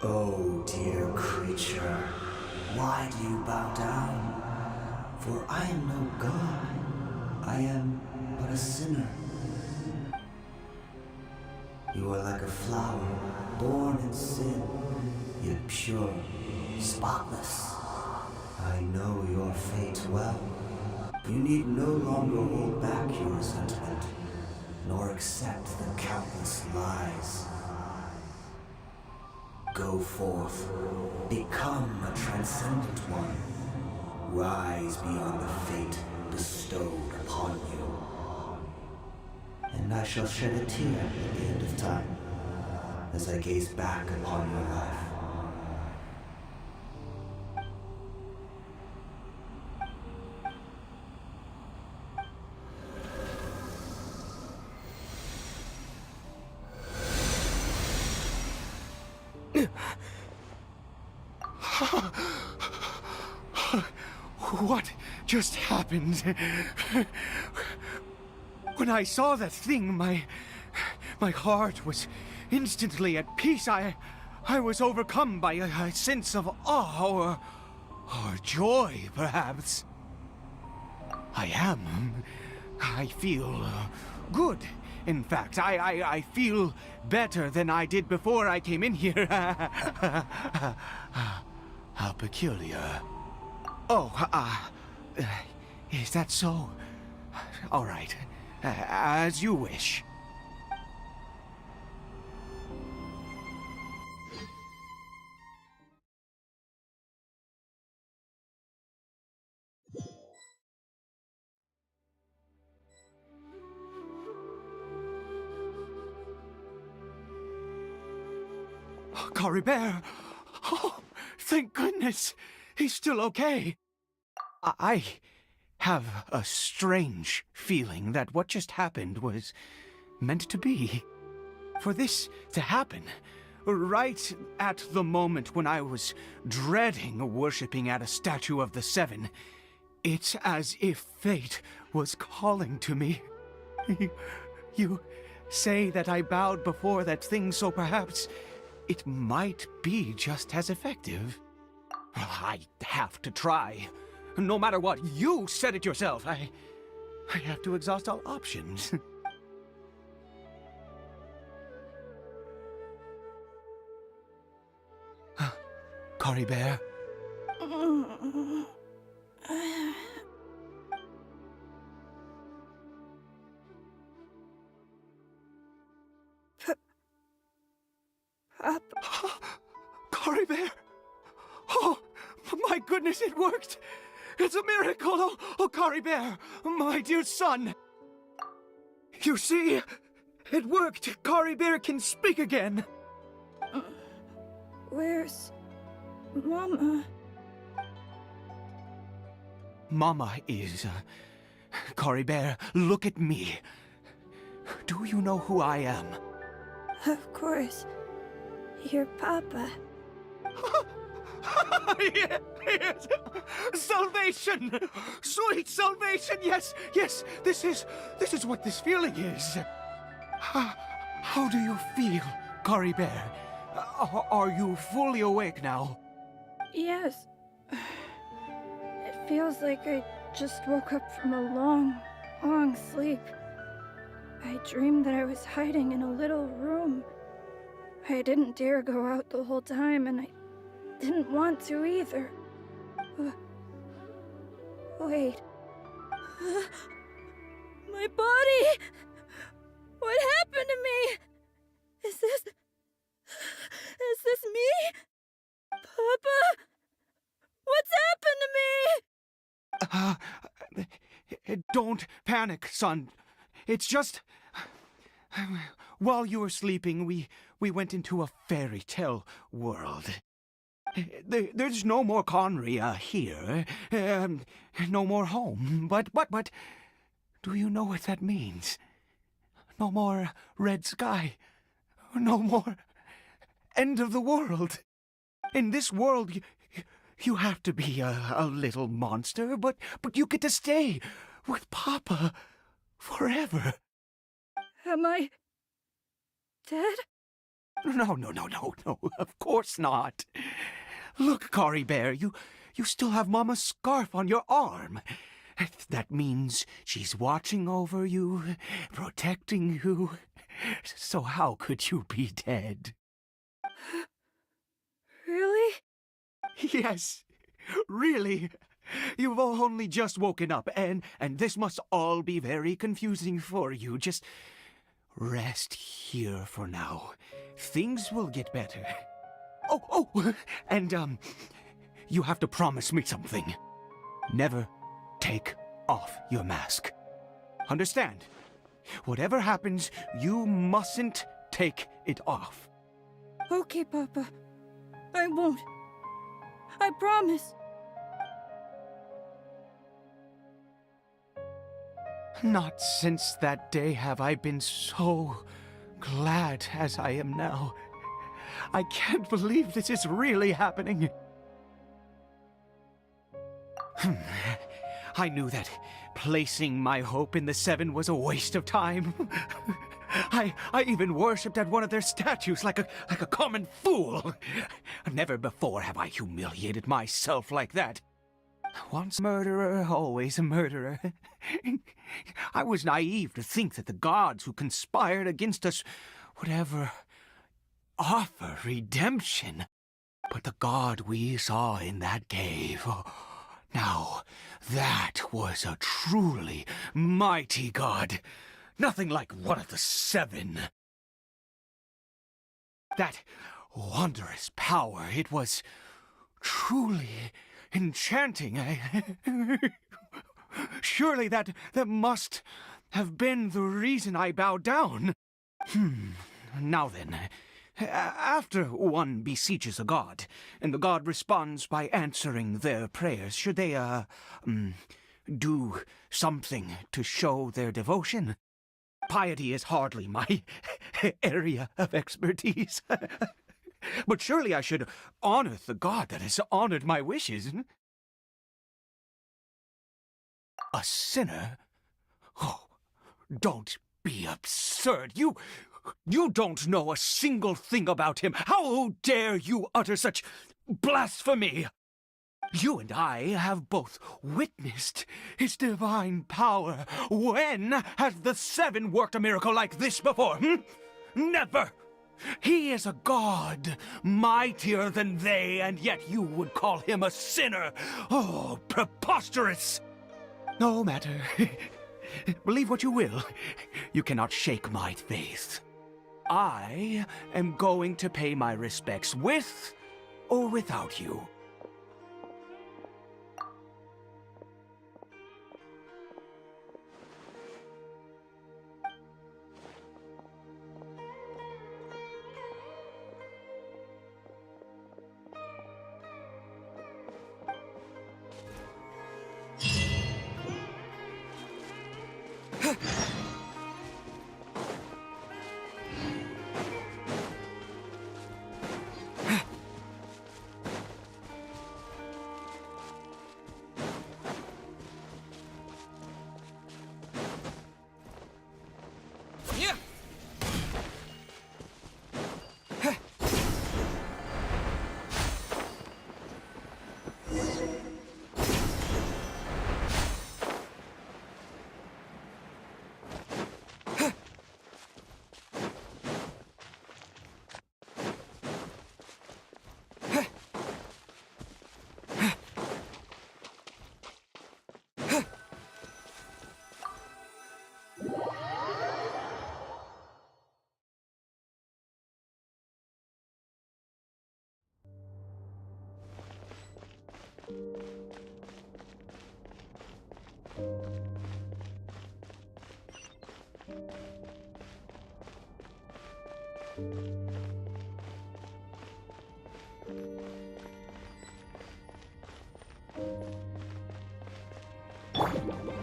Oh, dear creature, why do you bow down? For I am no god. I am but a sinner. You are like a flower, born in sin, yet pure, spotless. I know your fate well. You need no longer hold back your resentment, nor accept the countless lies. Go forth, become a transcendent one. Rise beyond the fate bestowed upon you. And I shall shed a tear at the end of time, as I gaze back upon your life. What just happened? When I saw that thing, my heart was instantly at peace. I was overcome by a sense of awe or joy, perhaps. I feel good. In fact, I feel better than I did before I came in here. How peculiar. Oh, is that so? All right. As you wish. Caribert! Oh, thank goodness! He's still okay. I have a strange feeling that what just happened was meant to be. For this to happen, right at the moment when I was dreading worshipping at a statue of the Seven, it's as if fate was calling to me. You say that I bowed before that thing, so perhaps it might be just as effective. I have to try. No matter what, you said it yourself. I have to exhaust all options. Caribert? Caribert! Oh, my goodness, it worked! It's a miracle! Oh, Caribert, my dear son! You see, it worked! Caribert can speak again! Where's Mama? Mama is... Caribert, look at me. Do you know who I am? Of course. Your Papa. Yes! Salvation! Sweet salvation! Yes, yes! This is what this feeling is. How do you feel, Caribert? Are you fully awake now? Yes. It feels like I just woke up from a long, long sleep. I dreamed that I was hiding in a little room. I didn't dare go out the whole time, and I didn't want to either. Wait. My body! What happened to me? Is this me? Papa? What's happened to me? Don't panic, son. It's just... While you were sleeping, we went into a fairy tale world. There's no more Conria here. No more home. But, do you know what that means? No more red sky. No more end of the world. In this world, you have to be a little monster, but you get to stay with Papa forever. Am I dead? No, of course not. Look, Caribert, you still have Mama's scarf on your arm. That means she's watching over you, protecting you. So how could you be dead? Really? Yes, really. You've only just woken up, and this must all be very confusing for you. Just rest here for now. Things will get better. Oh, and, you have to promise me something. Never take off your mask. Understand? Whatever happens, you mustn't take it off. Okay, Papa. I won't. I promise. Not since that day have I been so glad as I am now. I can't believe this is really happening. I knew that placing my hope in the Seven was a waste of time. I even worshipped at one of their statues like a common fool. Never before have I humiliated myself like that. Once a murderer, always a murderer. I was naive to think that the gods who conspired against us would ever offer redemption. But the god we saw in that cave, now that was a truly mighty god. Nothing like one of the Seven. That wondrous power, it was truly enchanting. Surely that must have been the reason I bowed down. Now then, after one beseeches a god, and the god responds by answering their prayers, should they, do something to show their devotion? Piety is hardly my area of expertise. But surely I should honor the god that has honored my wishes. A sinner? Oh, don't be absurd. You don't know a single thing about him. How dare you utter such blasphemy? You and I have both witnessed his divine power. When has the Seven worked a miracle like this before? Never! He is a god, mightier than they, and yet you would call him a sinner. Oh, preposterous! No matter. Believe what you will. You cannot shake my faith. I am going to pay my respects with or without you.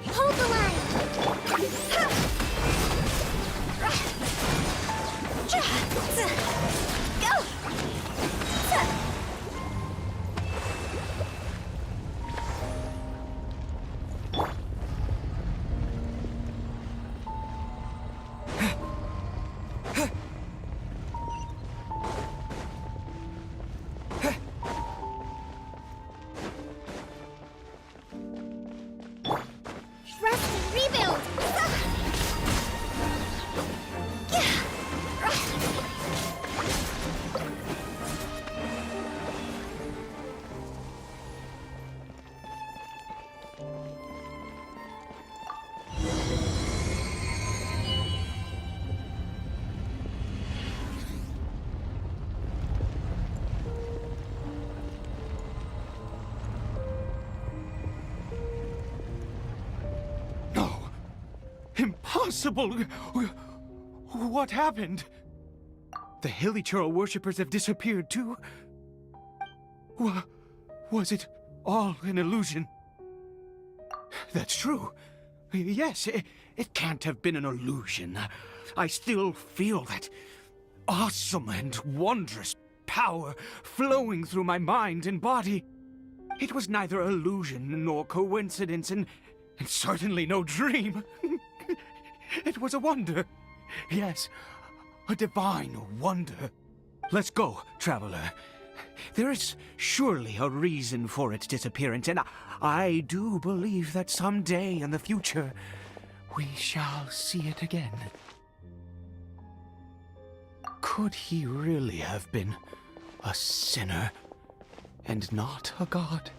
Hold the line! Go! Rest and rebuild! No! Impossible! What happened? The Hilly Churl worshippers have disappeared too? Was it all an illusion? That's true. Yes, it can't have been an illusion. I still feel that awesome and wondrous power flowing through my mind and body. It was neither illusion nor coincidence, and certainly no dream. It was a wonder. Yes, a divine wonder. Let's go, traveler. There is surely a reason for its disappearance, and I do believe that someday in the future, we shall see it again. Could he really have been a sinner and not a god?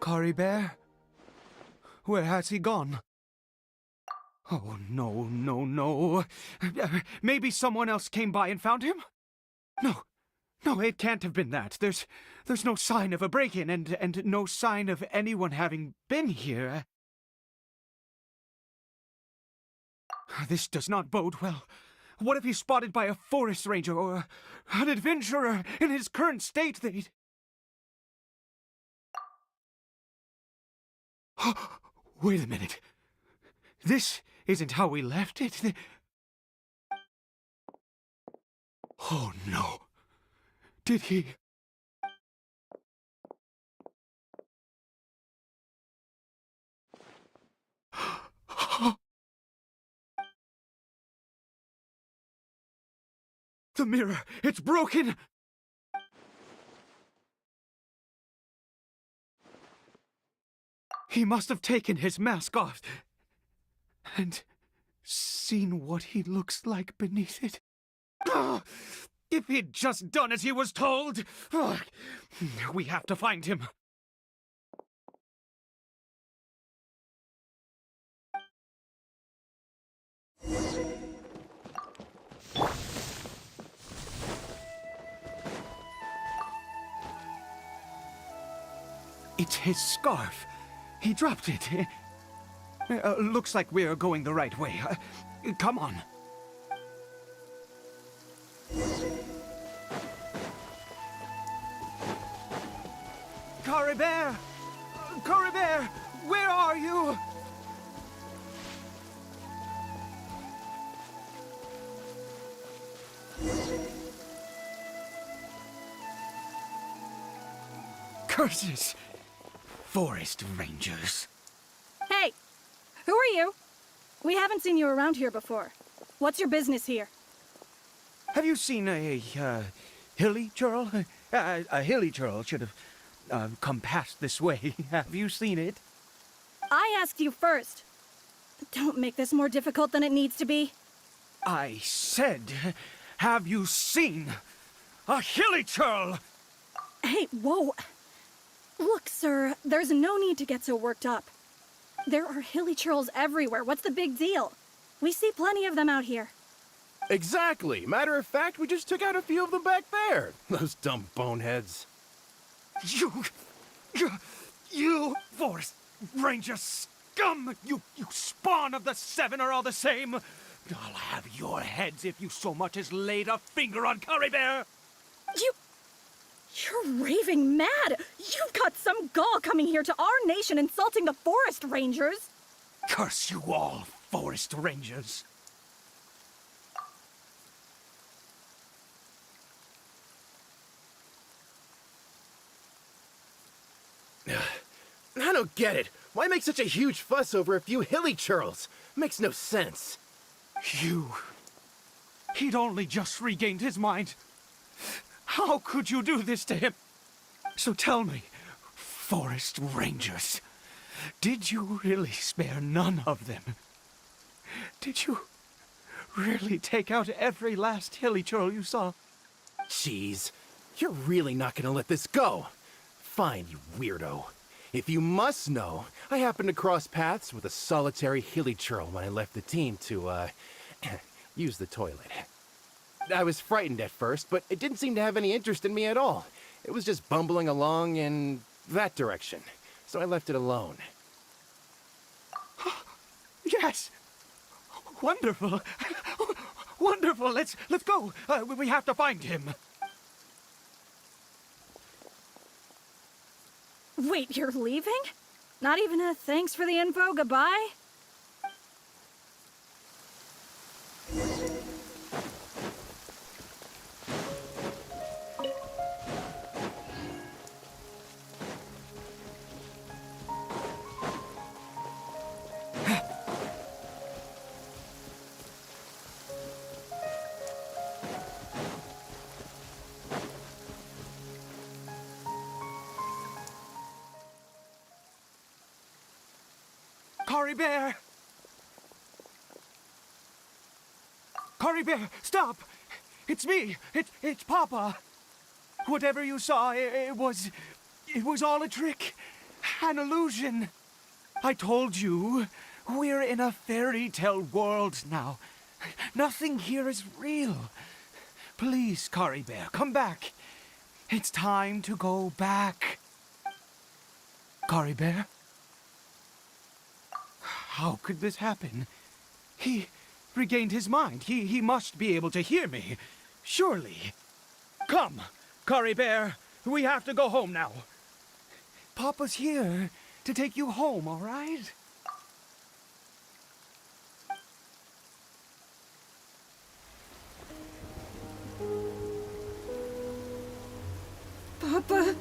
Caribert? Where has he gone? Oh, no, no, no. Maybe someone else came by and found him? No, it can't have been that. There's no sign of a break-in and no sign of anyone having been here. This does not bode well. What if he's spotted by a forest ranger or an adventurer in his current state? Wait a minute. This isn't how we left it. Oh, no. Did he... The mirror! It's broken! He must have taken his mask off and seen what he looks like beneath it. If he'd just done as he was told! We have to find him. It's his scarf. He dropped it. Looks like we're going the right way. Come on. Caribert! Caribert! Where are you? Curses! Forest rangers. Hey! Who are you? We haven't seen you around here before. What's your business here? Have you seen a hilly churl? A hilly churl should have come past this way. Have you seen it? I asked you first. Don't make this more difficult than it needs to be. I said, have you seen a hilly churl? Hey, whoa! Look, sir, there's no need to get so worked up. There are hilly churls everywhere. What's the big deal? We see plenty of them out here. Exactly. Matter of fact, we just took out a few of them back there. Those dumb boneheads. You Forest Ranger scum! You spawn of the Seven are all the same! I'll have your heads if you so much as laid a finger on Caribert! You're raving mad! You've got some gall coming here to our nation insulting the Forest Rangers! Curse you all, Forest Rangers! I don't get it. Why make such a huge fuss over a few hilly churls? Makes no sense. He'd only just regained his mind. How could you do this to him? So tell me, Forest Rangers, did you really spare none of them? Did you really take out every last hilly churl you saw? Jeez, you're really not gonna let this go. Fine, you weirdo. If you must know, I happened to cross paths with a solitary hilly churl when I left the team to, use the toilet. I was frightened at first, but it didn't seem to have any interest in me at all. It was just bumbling along in that direction, so I left it alone. Yes! Wonderful! Wonderful! Let's go! We have to find him! Wait, you're leaving? Not even a thanks for the info, goodbye? Caribert! Caribert, stop! It's me! It's Papa! Whatever you saw, it was all a trick. An illusion. I told you, we're in a fairy tale world now. Nothing here is real. Please, Caribert, come back. It's time to go back. Caribert? How could this happen? He regained his mind. He must be able to hear me. Surely. Come, Caribert. We have to go home now. Papa's here to take you home, all right? Papa?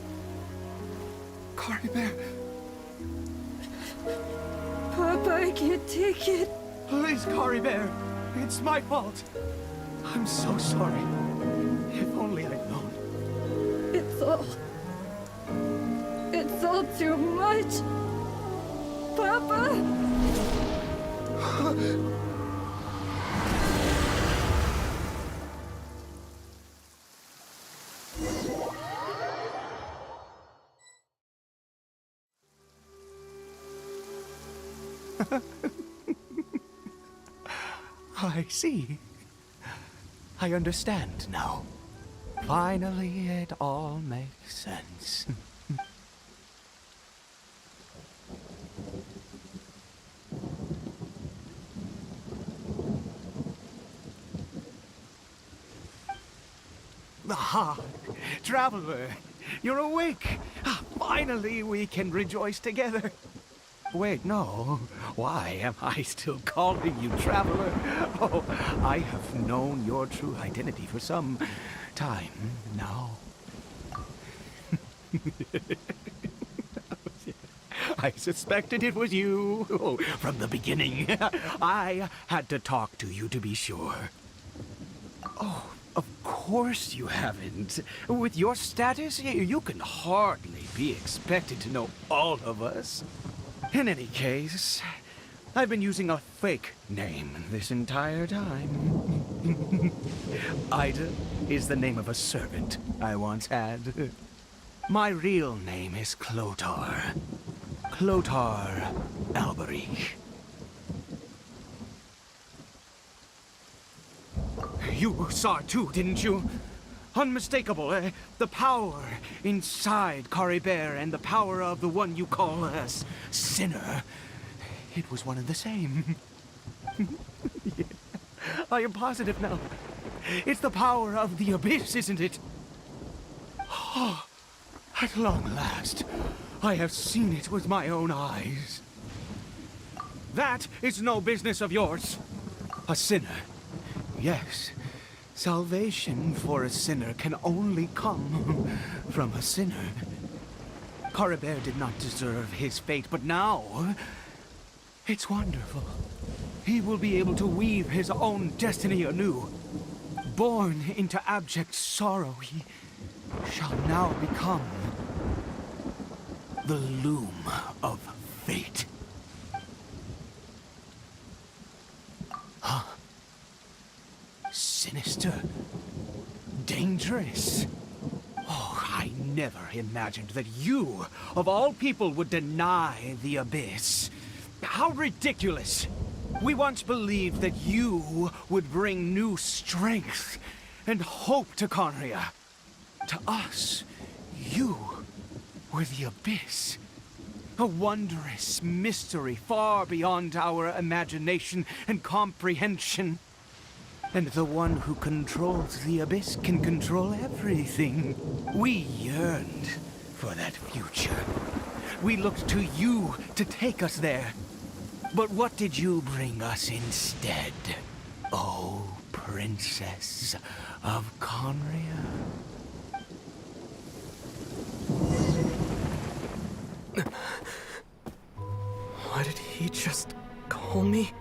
Caribert, Papa, I can't take it. please, Caribert. It's my fault. I'm so sorry. If only I'd known. It's all too much. Papa? I see. I understand now. Finally, it all makes sense. Ah, Traveler, you're awake. Finally, we can rejoice together. Wait, no. Why am I still calling you Traveler? Oh, I have known your true identity for some time now. I suspected it was you. Oh, from the beginning. I had to talk to you to be sure. Oh, of course you haven't. With your status, you can hardly be expected to know all of us. In any case, I've been using a fake name this entire time. Ida is the name of a servant I once had. My real name is Clotar. Clotar Alberich. You saw it too, didn't you? Unmistakable, eh? The power inside Caribert and the power of the one you call a sinner. It was one and the same. Yeah. I am positive now. It's the power of the abyss, isn't it? Oh, at long last, I have seen it with my own eyes. That is no business of yours. A sinner. Yes. Salvation for a sinner can only come from a sinner. Caribert did not deserve his fate, but now it's wonderful. He will be able to weave his own destiny anew. Born into abject sorrow, he shall now become the loom of fate. Huh? Sinister. Dangerous. Oh, I never imagined that you, of all people, would deny the abyss. How ridiculous! We once believed that you would bring new strength and hope to Conria. To us, you were the abyss. A wondrous mystery far beyond our imagination and comprehension. And the one who controls the abyss can control everything. We yearned for that future. We looked to you to take us there. But what did you bring us instead? Oh, Princess of Conria. What did he just call me?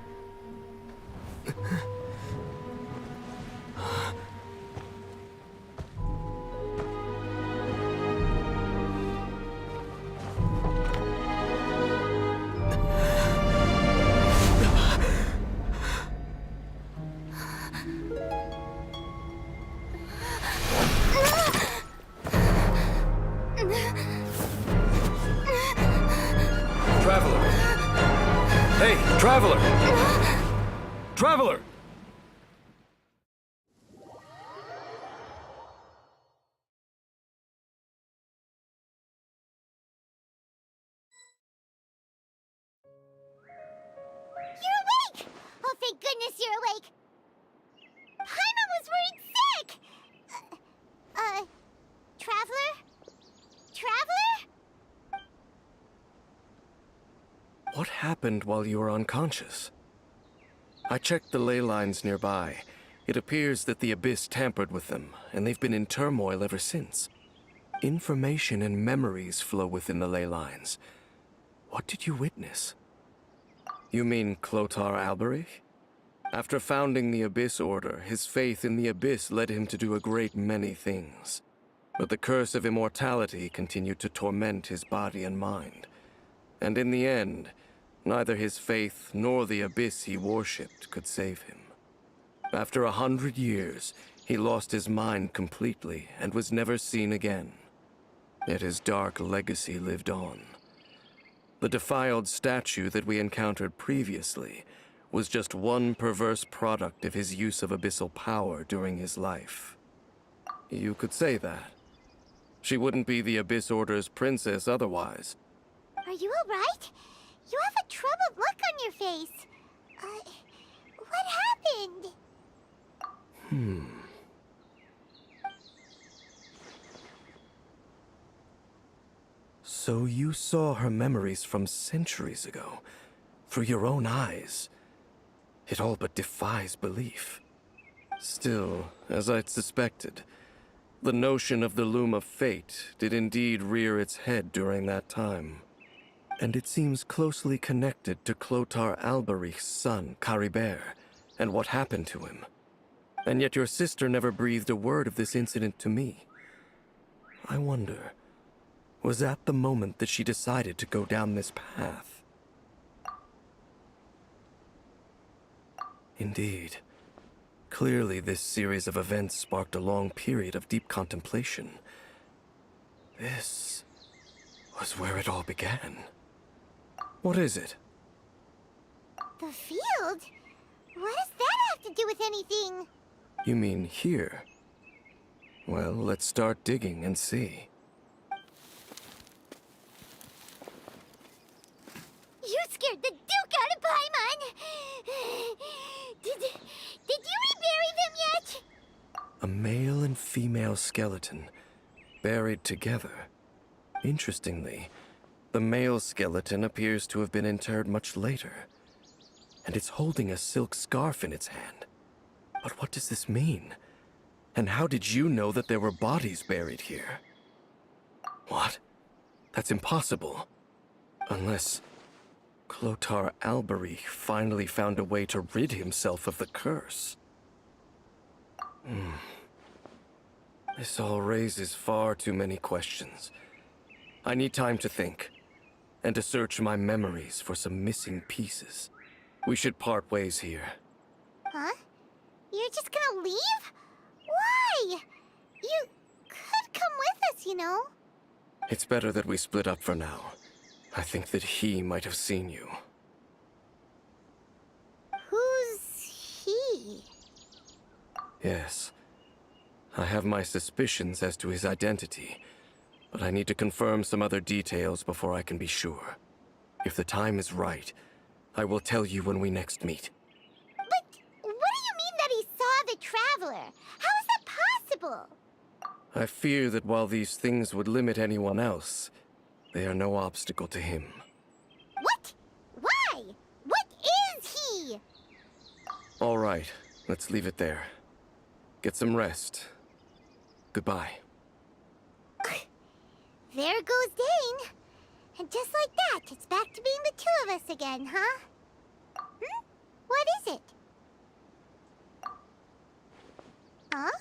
Traveler! Hey, Traveler! Traveler! You're awake! Oh, thank goodness you're awake! Paimon was worried sick! Traveler? Traveler? What happened while you were unconscious? I checked the ley lines nearby. It appears that the Abyss tampered with them, and they've been in turmoil ever since. Information and memories flow within the ley lines. What did you witness? You mean Clotar Alberich? After founding the Abyss Order, his faith in the Abyss led him to do a great many things. But the curse of immortality continued to torment his body and mind. And in the end, neither his faith nor the Abyss he worshipped could save him. After 100 years, he lost his mind completely and was never seen again. Yet his dark legacy lived on. The defiled statue that we encountered previously was just one perverse product of his use of abyssal power during his life. You could say that. She wouldn't be the Abyss Order's princess otherwise. Are you alright? You have a troubled look on your face. What happened? So you saw her memories from centuries ago, through your own eyes. It all but defies belief. Still, as I'd suspected, the notion of the Loom of Fate did indeed rear its head during that time. And it seems closely connected to Clotar Alberich's son, Caribert, and what happened to him. And yet your sister never breathed a word of this incident to me. I wonder, was that the moment that she decided to go down this path? Indeed. Clearly, this series of events sparked a long period of deep contemplation. This was where it all began. What is it? The field? What does that have to do with anything? You mean here? Well, let's start digging and see. You scared the Duke out of Paimon! Did you rebury them yet? A male and female skeleton, buried together. Interestingly, the male skeleton appears to have been interred much later, and it's holding a silk scarf in its hand. But what does this mean? And how did you know that there were bodies buried here? What? That's impossible. Unless Clotar Alberich finally found a way to rid himself of the curse. This all raises far too many questions. I need time to think, and to search my memories for some missing pieces. We should part ways here. Huh? You're just gonna leave? Why? You could come with us, you know. It's better that we split up for now. I think that he might have seen you. Who's he? Yes. I have my suspicions as to his identity, but I need to confirm some other details before I can be sure. If the time is right, I will tell you when we next meet. But what do you mean that he saw the Traveler? How is that possible? I fear that while these things would limit anyone else, they are no obstacle to him. What? Why? What is he? All right, let's leave it there. Get some rest. Goodbye. There goes Dane. And just like that, it's back to being the two of us again, huh? What is it? Huh?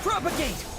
Propagate!